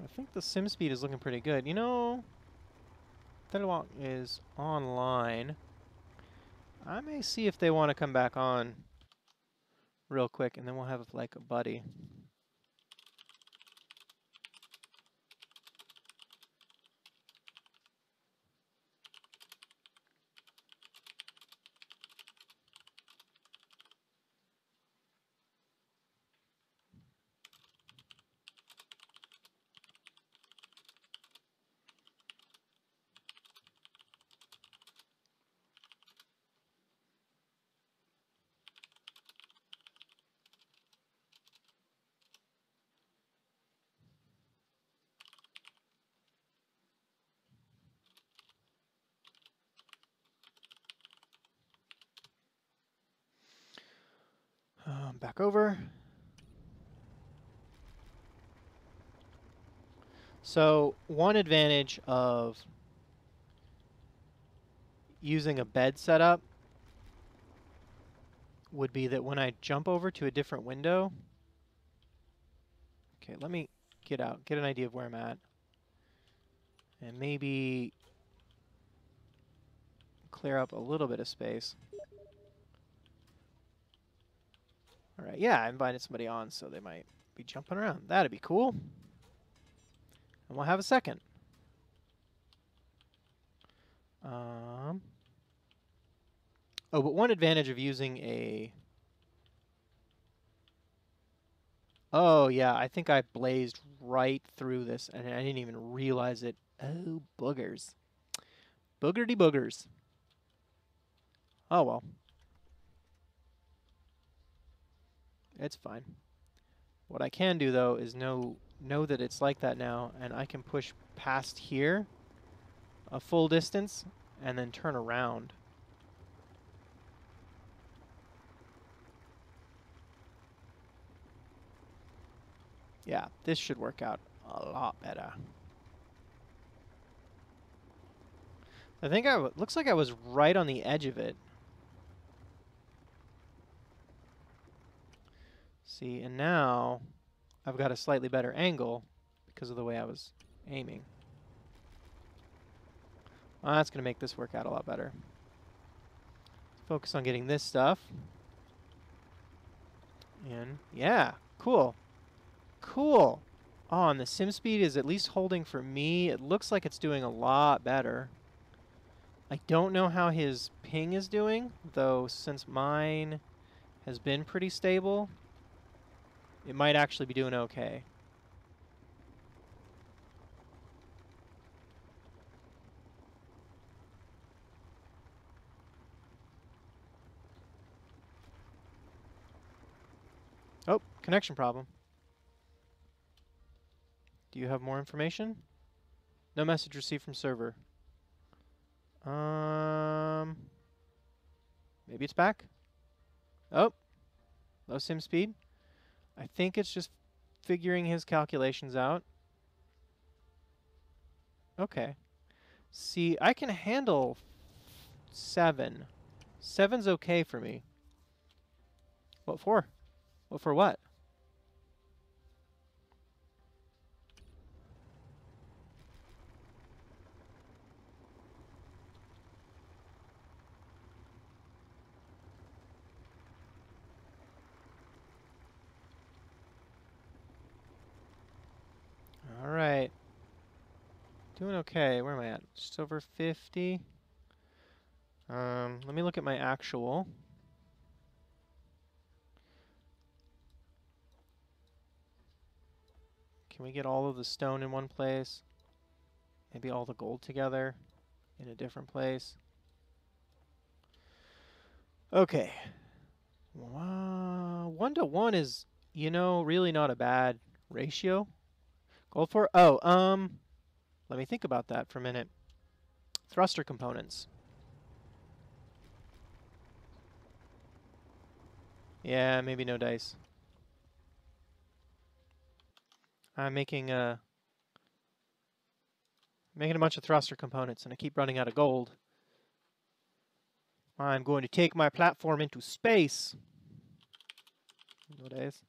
I think the sim speed is looking pretty good. You know, Thunderwalk is online. I may see if they want to come back on real quick, and then we'll have like a buddy. Back over. So one advantage of using a bed setup would be that when I jump over to a different window, okay, let me get out, get an idea of where I'm at, and maybe clear up a little bit of space. All right, yeah, I invited somebody on, so they might be jumping around. That'd be cool. And we'll have a second. Oh, but one advantage of using a... Oh, yeah, I think I blazed right through this, and I didn't even realize it. Oh, boogers. Boogerty boogers. Oh, well. It's fine. What I can do, though, is know that it's like that now, and I can push past here a full distance and then turn around. Yeah, this should work out a lot better. I think looks like I was right on the edge of it. See, and now I've got a slightly better angle because of the way I was aiming. Well, that's going to make this work out a lot better. Focus on getting this stuff. And yeah, cool. Cool. Oh, and the sim speed is at least holding for me. It looks like it's doing a lot better. I don't know how his ping is doing, though since mine has been pretty stable, it might actually be doing okay. Oh, connection problem. Do you have more information? No message received from server. Maybe it's back. Oh, low sim speed. I think it's just figuring his calculations out. Okay. See, I can handle 7. 7's okay for me. What for? What for what? All right. Doing okay. Where am I at? Just over 50. Let me look at my actual. Can we get all of the stone in one place? Maybe all the gold together in a different place? Okay. 1 to 1 is, really not a bad ratio. Gold for let me think about that for a minute. Thruster components. Yeah, maybe no dice. I'm making a bunch of thruster components, and I keep running out of gold. I'm going to take my platform into space. No dice.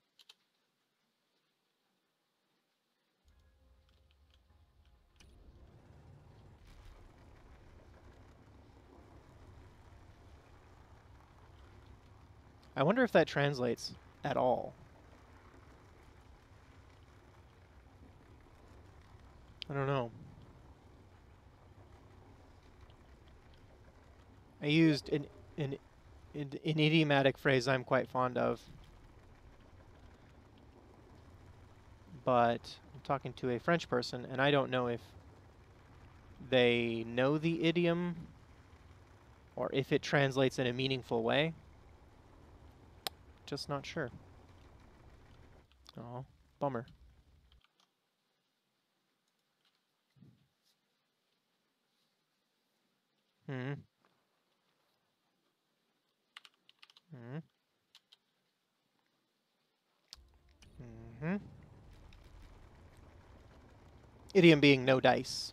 I wonder if that translates at all. I don't know. I used an idiomatic phrase I'm quite fond of, but I'm talking to a French person, and I don't know if they know the idiom or if it translates in a meaningful way. Just not sure. Oh, bummer. Hmm. Hmm. Hmm. Idiom being no dice.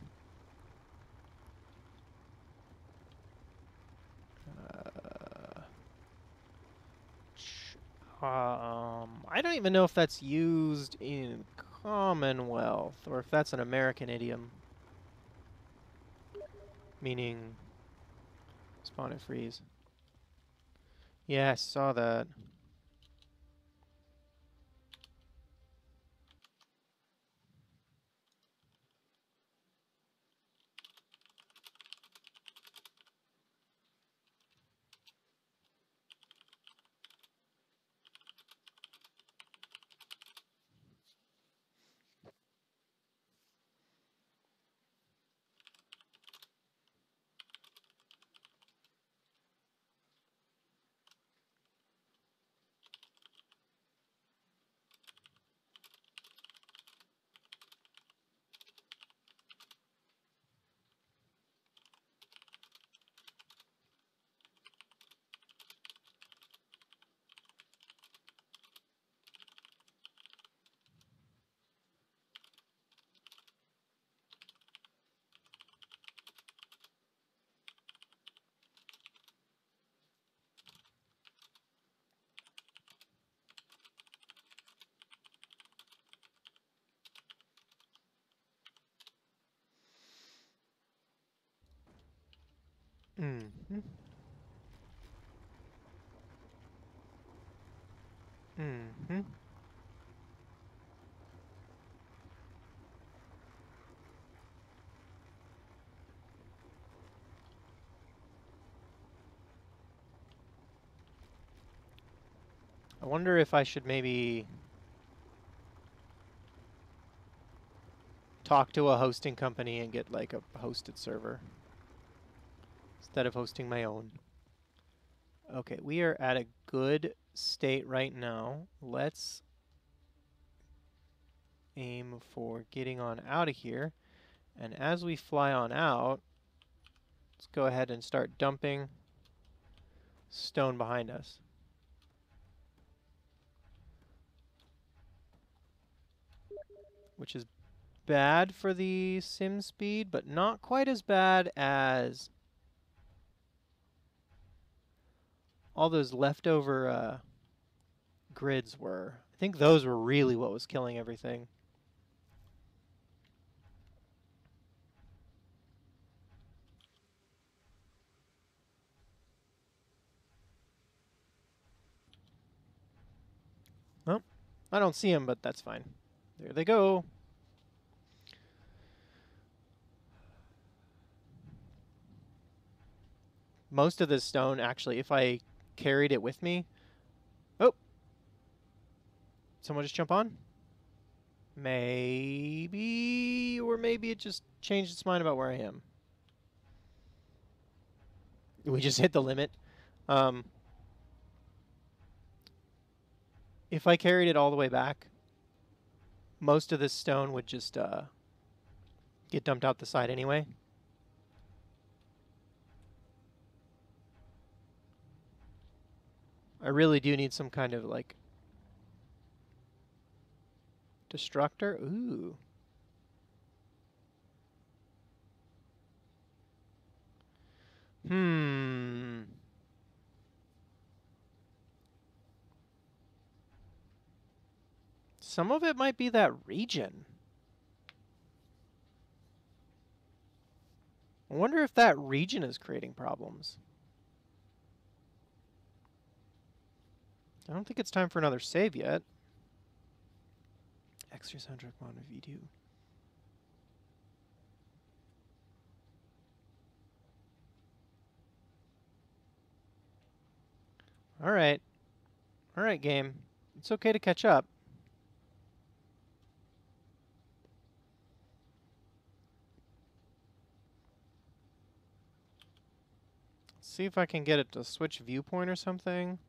I don't even know if that's used in Commonwealth or if that's an American idiom. Meaning spawn and freeze. Yeah, I saw that. Mm-hmm. Mm-hmm. I wonder if I should maybe talk to a hosting company and get like a hosted server instead of hosting my own. Okay, we are at a good state right now. Let's aim for getting on out of here. And as we fly on out, let's go ahead and start dumping stone behind us. Which is bad for the sim speed, but not quite as bad as all those leftover grids were. I think those were really what was killing everything. Well, I don't see them, but that's fine. There they go. Most of this stone, actually, if I carried it with me... Oh! Someone just jump on? Maybe... Or maybe it just changed its mind about where I am. We just hit the limit. If I carried it all the way back, most of this stone would just get dumped out the side anyway. I really do need some kind of like destructor. Ooh. Some of it might be that region. I wonder if that region is creating problems. I don't think it's time for another save yet. Extra soundtrack mod of V2. Alright. Alright, game. It's okay to catch up. Let's see if I can get it to switch viewpoint or something.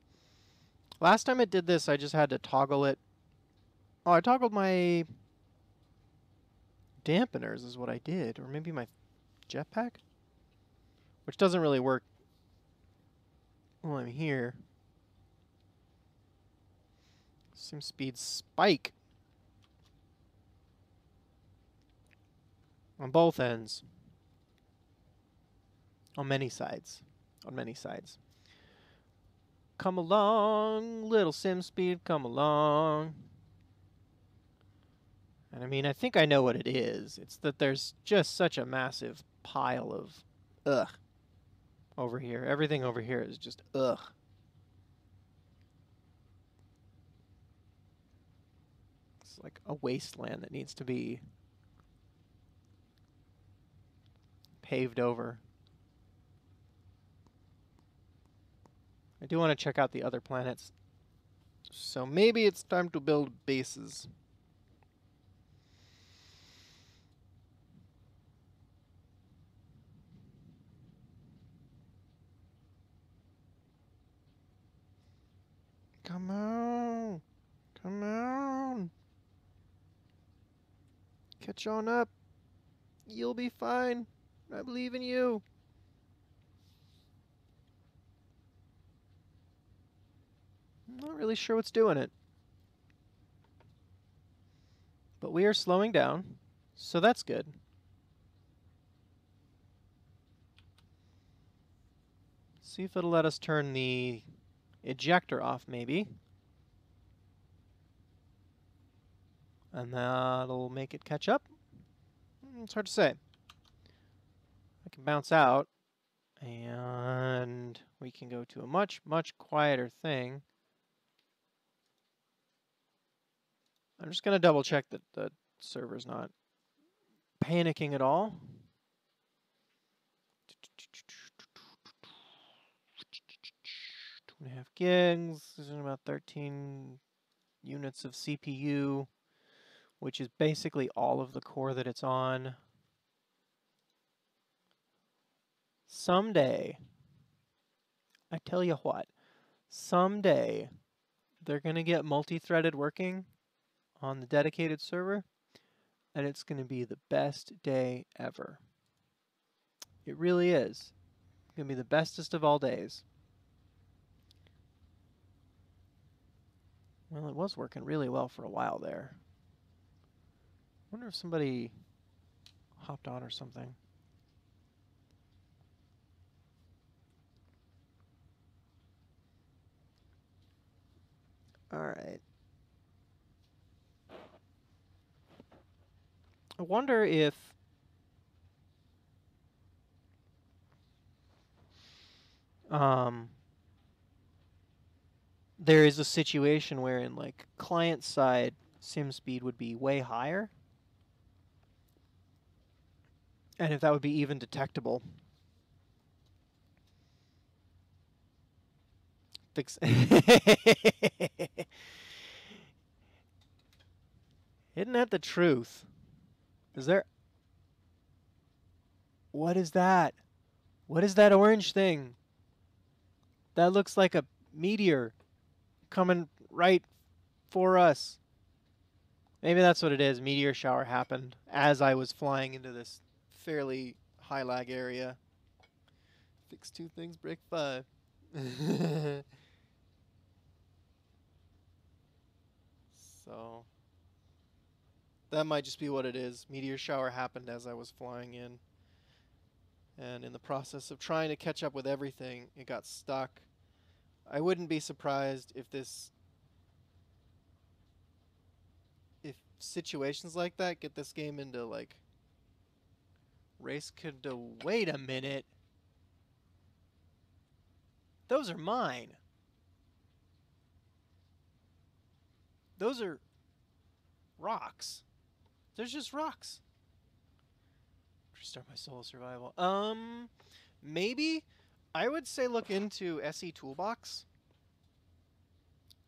Last time it did this, I just had to toggle it. Oh, I toggled my dampeners is what I did. Or maybe my jetpack? Which doesn't really work while I'm here. Sim speed spike. On both ends. On many sides. On many sides. Come along, little sim speed, come along. And I mean, I think I know what it is. It's that there's just such a massive pile of ugh over here. Everything over here is just ugh. It's like a wasteland that needs to be paved over. I do want to check out the other planets. So maybe it's time to build bases. Come on. Come on. Catch on up. You'll be fine. I believe in you. I'm not really sure what's doing it. But we are slowing down, so that's good. See if it'll let us turn the ejector off, maybe. And that'll make it catch up. It's hard to say. I can bounce out, and we can go to a much, much quieter thing. I'm just going to double check that the server's not panicking at all. 2.5 gigs. This is about 13 units of CPU, which is basically all of the core that it's on. Someday, I tell you what, someday they're going to get multi-threaded working on the dedicated server, and it's going to be the best day ever. It really is. It's going to be the bestest of all days. Well, it was working really well for a while there. I wonder if somebody hopped on or something. All right. I wonder if there is a situation wherein like client side sim speed would be way higher, and if that would be even detectable. Fix. Isn't that the truth? Is there? What is that? What is that orange thing? That looks like a meteor coming right for us. Maybe that's what it is. Meteor shower happened as I was flying into this fairly high lag area. Fix 2 things, break 5. So that might just be what it is. Meteor shower happened as I was flying in. And in the process of trying to catch up with everything, it got stuck. I wouldn't be surprised if situations like that get this game into like race could wait a minute. Those are mine. Those are rocks. There's just rocks. Restart my solo survival. Maybe I would say look into SE Toolbox.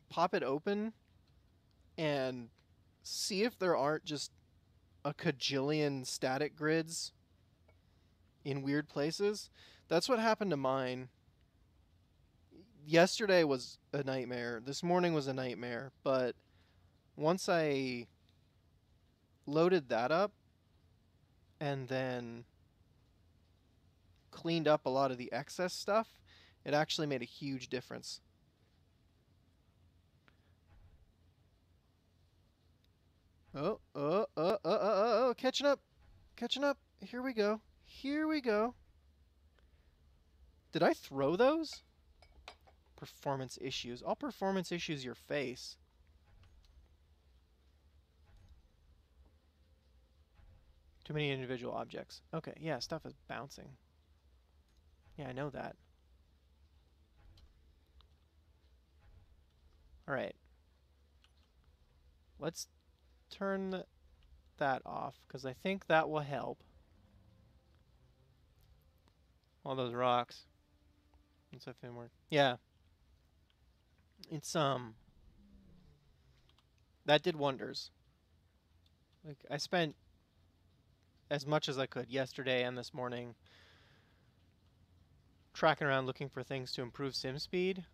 Pop it open and see if there aren't just a cajillion static grids in weird places. That's what happened to mine. Yesterday was a nightmare. This morning was a nightmare. But once I loaded that up and then cleaned up a lot of the excess stuff, it actually made a huge difference. Oh, catching up. Catching up. Here we go. Here we go. Did I throw those? Performance issues. All performance issues your face. Too many individual objects. Okay, yeah, stuff is bouncing. Yeah, I know that. Alright. Let's turn that off, because I think that will help. All those rocks. Let's have more. Yeah. It's, that did wonders. Like, I spent as much as I could yesterday and this morning tracking around looking for things to improve sim speed,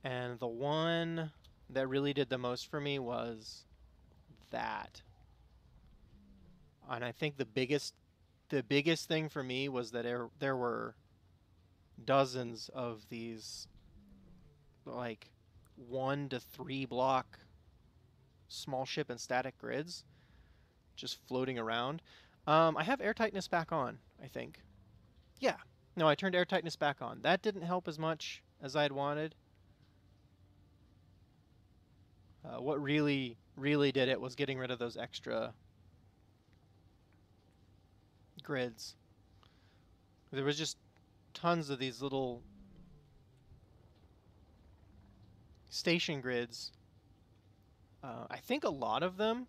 and the one that really did the most for me was that. And I think the biggest thing for me was that there were dozens of these like 1 to 3 block small ship and static grids just floating around. I have air tightness back on, I think. Yeah. No, I turned air tightness back on. That didn't help as much as I'd wanted. What really did it was getting rid of those extra grids. There was just tons of these little station grids. I think a lot of them,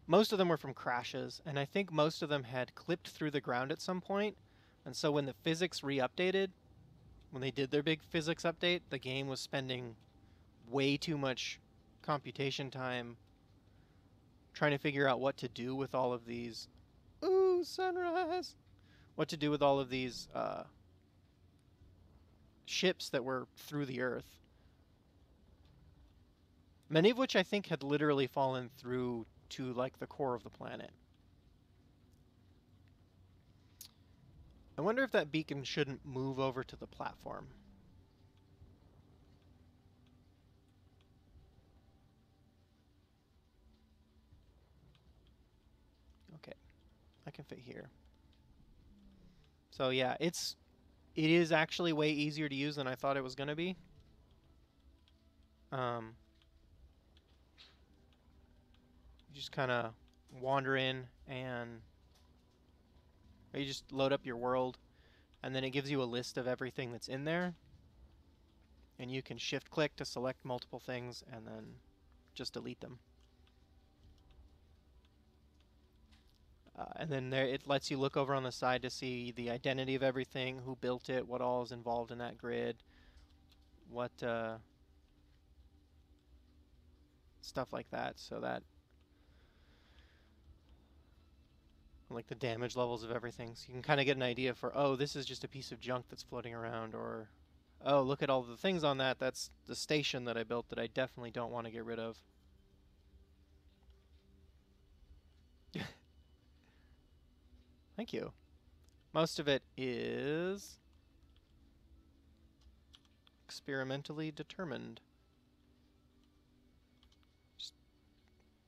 most of them were from crashes, and I think most of them had clipped through the ground at some point. And so when the physics re-updated, when they did their big physics update, the game was spending way too much computation time trying to figure out what to do with all of these. Ooh, sunrise! What to do with all of these ships that were through the Earth. Many of which I think had literally fallen through to like the core of the planet. I wonder if that beacon shouldn't move over to the platform. Okay, I can fit here. So yeah, it is actually way easier to use than I thought it was going to be. You just kind of wander in and you just load up your world, and then it gives you a list of everything that's in there. And you can shift click to select multiple things and then just delete them. And then there, it lets you look over on the side to see the identity of everything, who built it, what all is involved in that grid, what stuff like that. So that, like the damage levels of everything. So you can kind of get an idea for, oh, this is just a piece of junk that's floating around, or Oh, look at all the things on that. That's the station that I built that I definitely don't want to get rid of. Thank you. Most of it is experimentally determined. Just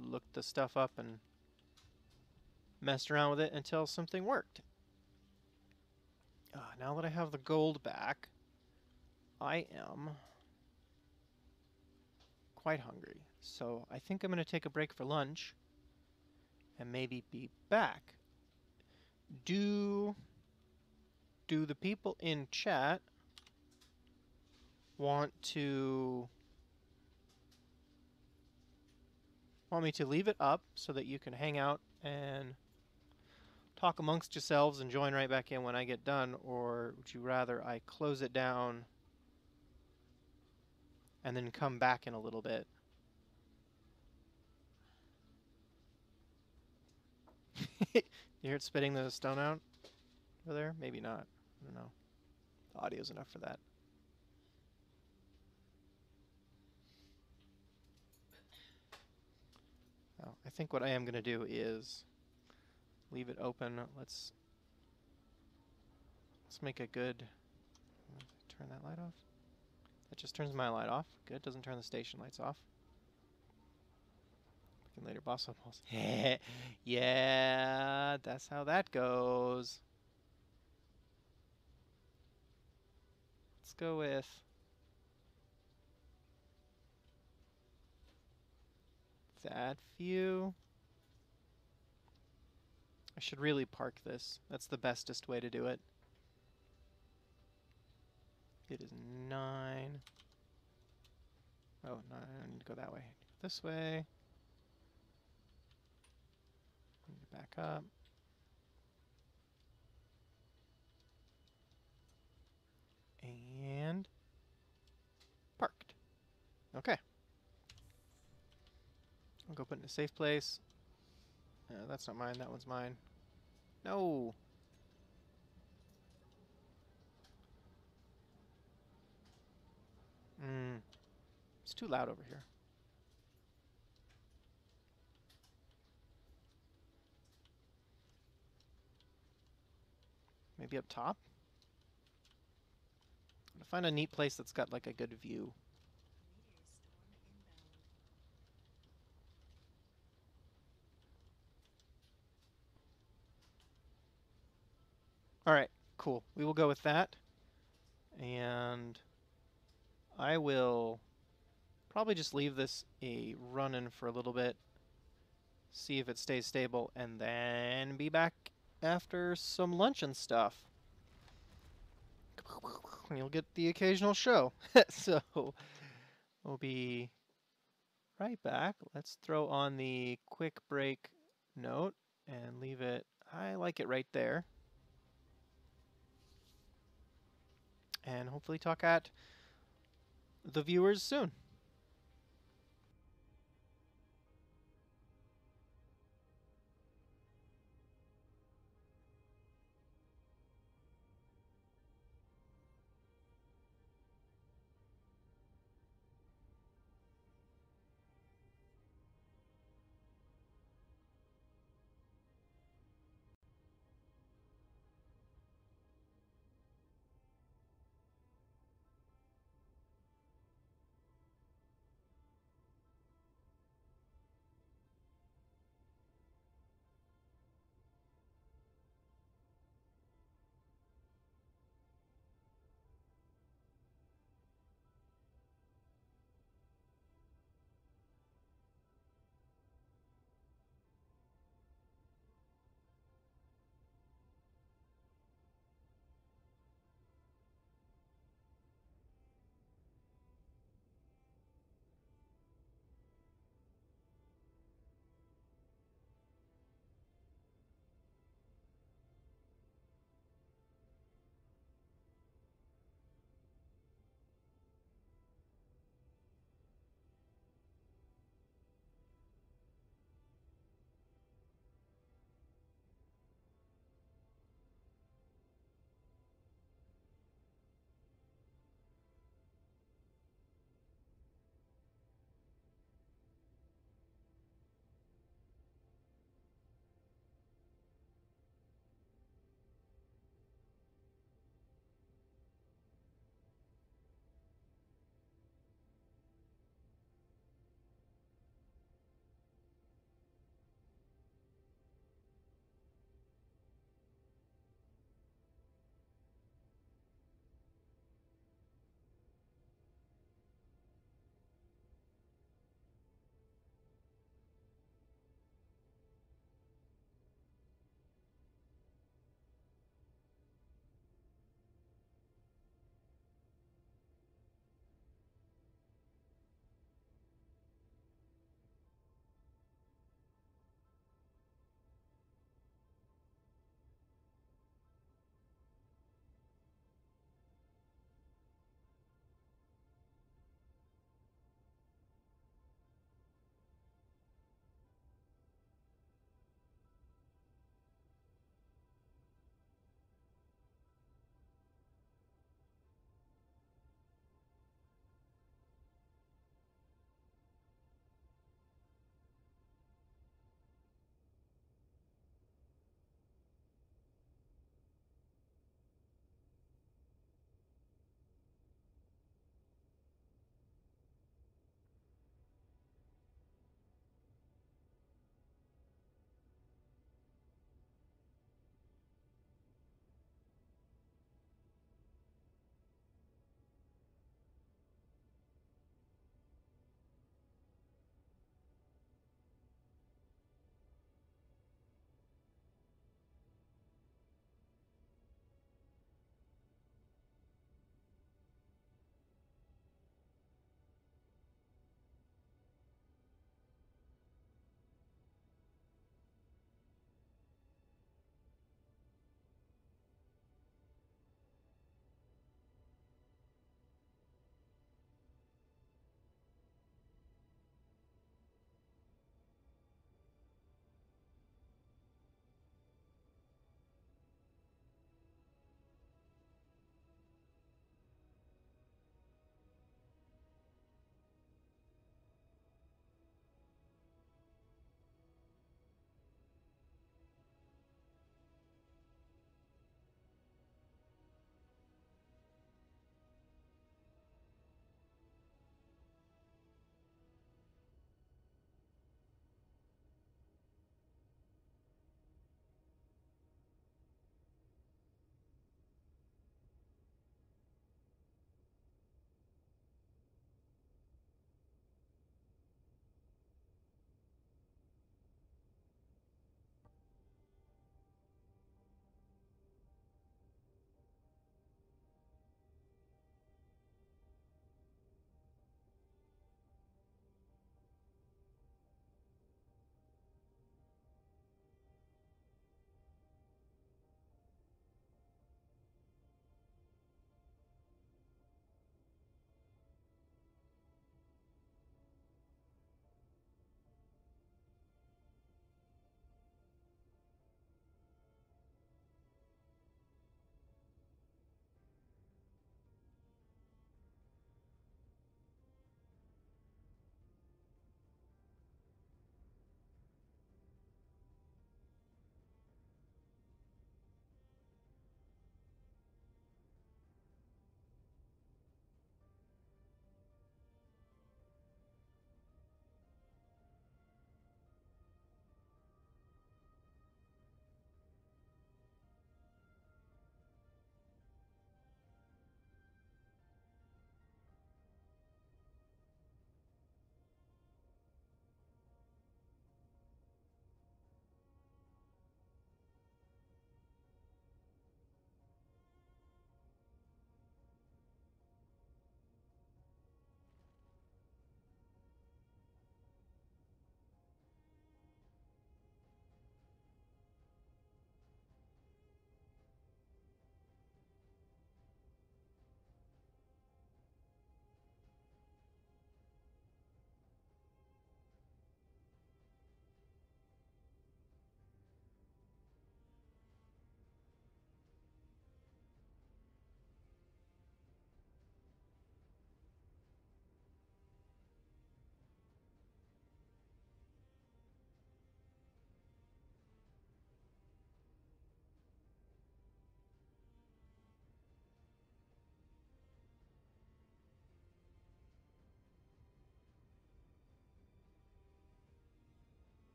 looked the stuff up and messed around with it until something worked. Now that I have the gold back, I am quite hungry. So I think I'm going to take a break for lunch and maybe be back. Do the people in chat want me to leave it up so that you can hang out and talk amongst yourselves and join right back in when I get done, or would you rather I close it down and then come back in a little bit? You hear it spitting the stone out over there? Maybe not. I don't know. The audio's enough for that. Oh, I think what I am going to do is leave it open. Let's make a good... Turn that light off. That just turns my light off. Good. Doesn't turn the station lights off. We can later boss up walls. Yeah, that's how that goes. Let's go with that view. I should really park this. That's the bestest way to do it. It is 9. Oh, no, I need to go that way. This way. Need to back up. And parked. Okay. I'll go put it in a safe place. That's not mine. That one's mine. No. It's too loud over here. Maybe up top? I'm gonna find a neat place that's got like a good view. Alright, cool. We will go with that. And I will probably just leave this running for a little bit, see if it stays stable, and then be back after some lunch and stuff. You'll get the occasional show. So we'll be right back. Let's throw on the quick break note and leave it. I like it right there. And hopefully talk at the viewers soon.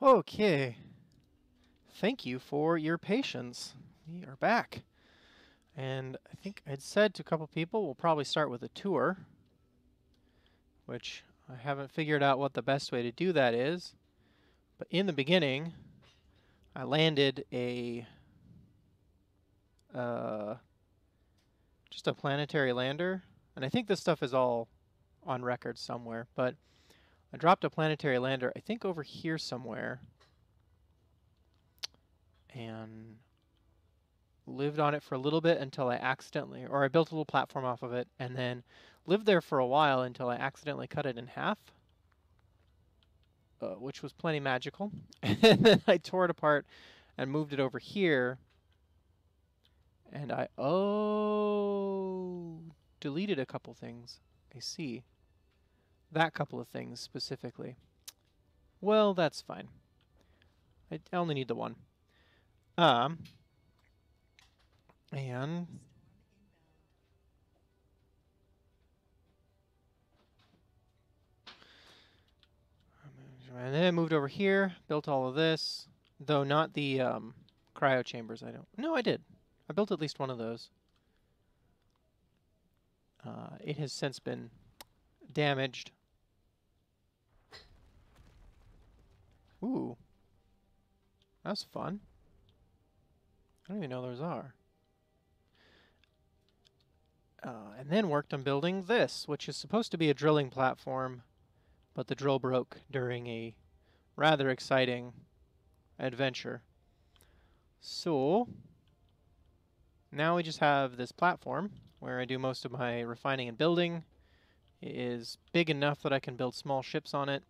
Okay. Thank you for your patience. We are back. And I think I'd said to a couple people we'll probably start with a tour, which I haven't figured out what the best way to do that is. But in the beginning, I landed uh, just a planetary lander. And I think this stuff is all on record somewhere, but I dropped a planetary lander, I think over here somewhere, and lived on it for a little bit until I accidentally, or I built a little platform off of it, and then lived there for a while until I accidentally cut it in half, which was plenty magical. And then I tore it apart and moved it over here, and I, deleted a couple things. I see. That couple of things specifically. Well, that's fine. I only need the one. And then I moved over here, built all of this, though not the cryo chambers. No, I did. I built at least one of those. It has since been damaged. Ooh. That's fun. I don't even know those are. And then worked on building this, which is supposed to be a drilling platform, but the drill broke during a rather exciting adventure. So now we just have this platform where I do most of my refining and building. It is big enough that I can build small ships on it.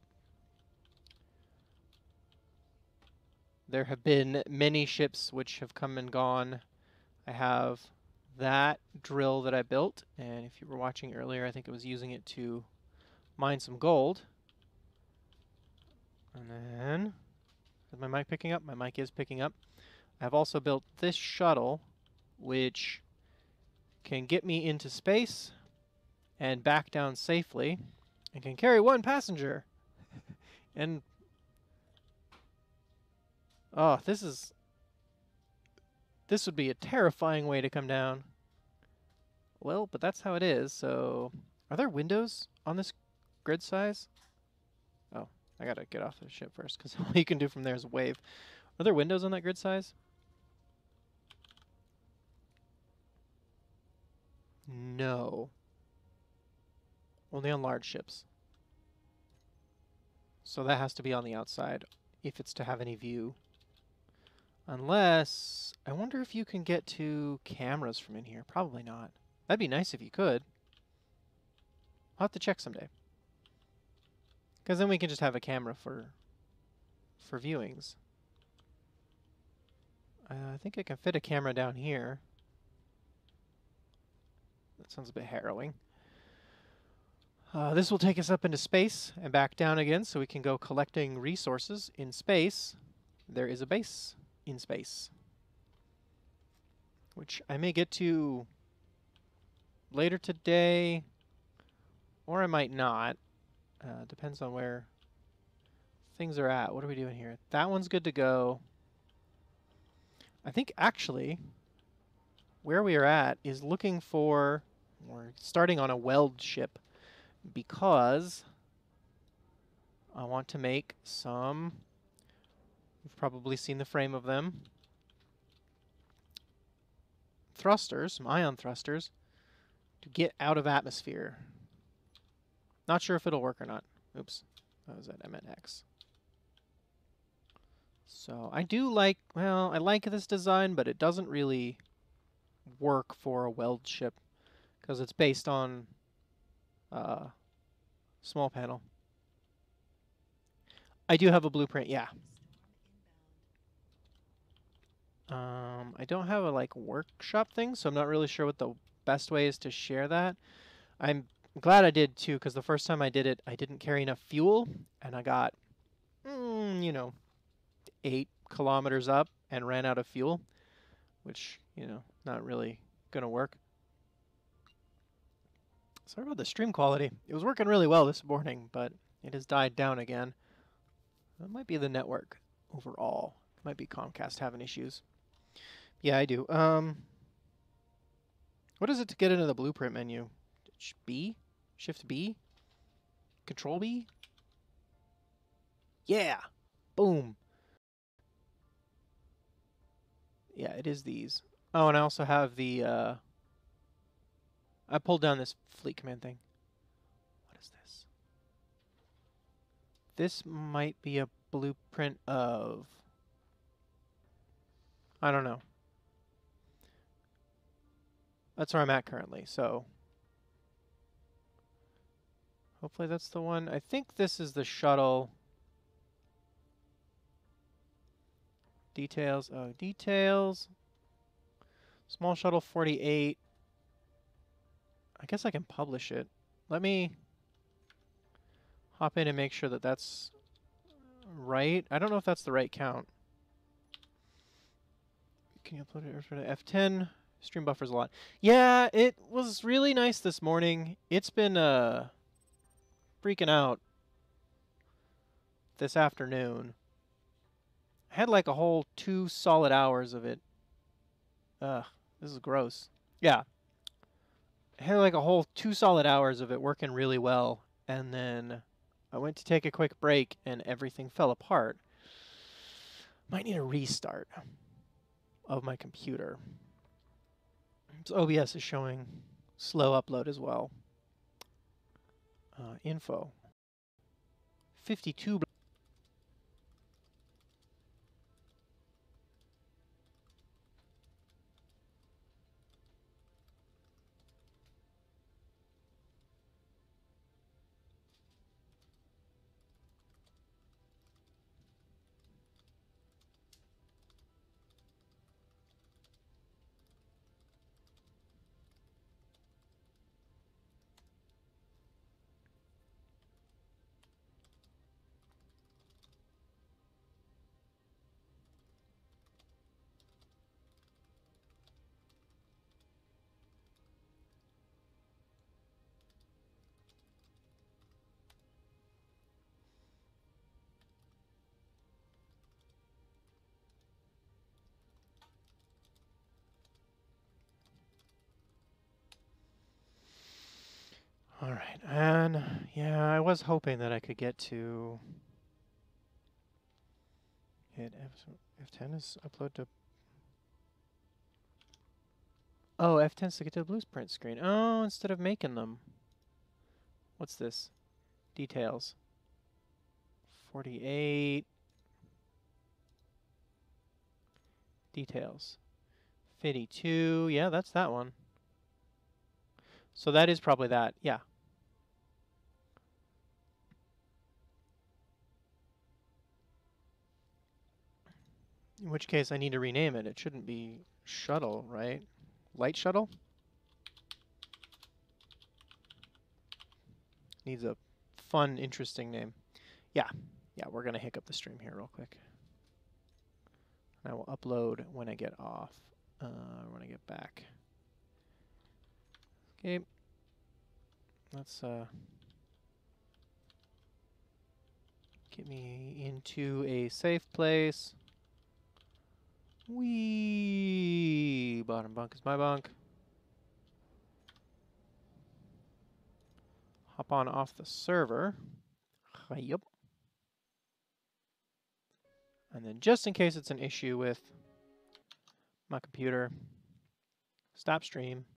There have been many ships which have come and gone. I have that drill that I built, and if you were watching earlier, I think I was using it to mine some gold. And then, is my mic picking up? My mic is picking up. I've also built this shuttle, which can get me into space and back down safely, and can carry one passenger. And oh, this would be a terrifying way to come down. Well, but that's how it is. So, are there windows on this grid size? Oh, I gotta get off the ship first, because all you can do from there is wave. Are there windows on that grid size? No. Only on large ships. So that has to be on the outside if it's to have any view. Unless, I wonder if you can get to cameras from in here. Probably not. That'd be nice if you could. I'll have to check someday. Because then we can just have a camera for viewings. I think I can fit a camera down here. That sounds a bit harrowing. This will take us up into space and back down again, so we can go collecting resources in space. There is a base in space, which I may get to later today, or I might not. Depends on where things are at. What are we doing here? That one's good to go. I think actually where we are at is looking for, we're starting on a weld ship, because I want to make some, you've probably seen the frame of them, thrusters, some ion thrusters, to get out of atmosphere. Not sure if it'll work or not. Oops, what was that? I meant X. So I do like, well, I like this design, but it doesn't really work for a weld ship because it's based on small panel. I do have a blueprint, yeah. I don't have a like workshop thing, so I'm not really sure what the best way is to share that. I'm glad I did too, because the first time I did it, I didn't carry enough fuel, and I got, 8 kilometers up and ran out of fuel, which, not really gonna work. Sorry about the stream quality. It was working really well this morning, but it has died down again. That might be the network overall. Might be Comcast having issues. Yeah, I do. What is it to get into the blueprint menu? B? Shift B? Control B? Yeah! Boom! Yeah, it is these. Oh, and I also have the, I pulled down this fleet command thing. What is this? This might be a blueprint of... I don't know. That's where I'm at currently, so... Hopefully that's the one. I think this is the shuttle. Details. Oh, details. Small shuttle 48. I guess I can publish it. Let me hop in and make sure that that's right. I don't know if that's the right count. Can you upload it for the F10? Stream buffers a lot. Yeah, it was really nice this morning. It's been freaking out this afternoon. I had like a whole 2 solid hours of it. Ugh, this is gross. Yeah. I had like a whole 2 solid hours of it working really well, and then I went to take a quick break and everything fell apart. Might need a restart of my computer. So OBS is showing slow upload as well. Info. 52. All right, and yeah, I was hoping that I could get to hit F10 is upload to. Oh, F10's to get to the blueprint screen. Oh, instead of making them. What's this? Details. 48. Details. 52. Yeah, that's that one. So that is probably that. Yeah. In which case I need to rename it. It shouldn't be shuttle, right? Light shuttle? Needs a fun, interesting name. Yeah. Yeah, we're going to hiccup the stream here real quick. I will upload when I get off. When I get back. Okay. Let's get me into a safe place. Wee! Bottom bunk is my bunk. Hop on off the server. Yep. And then just in case it's an issue with my computer, stop stream.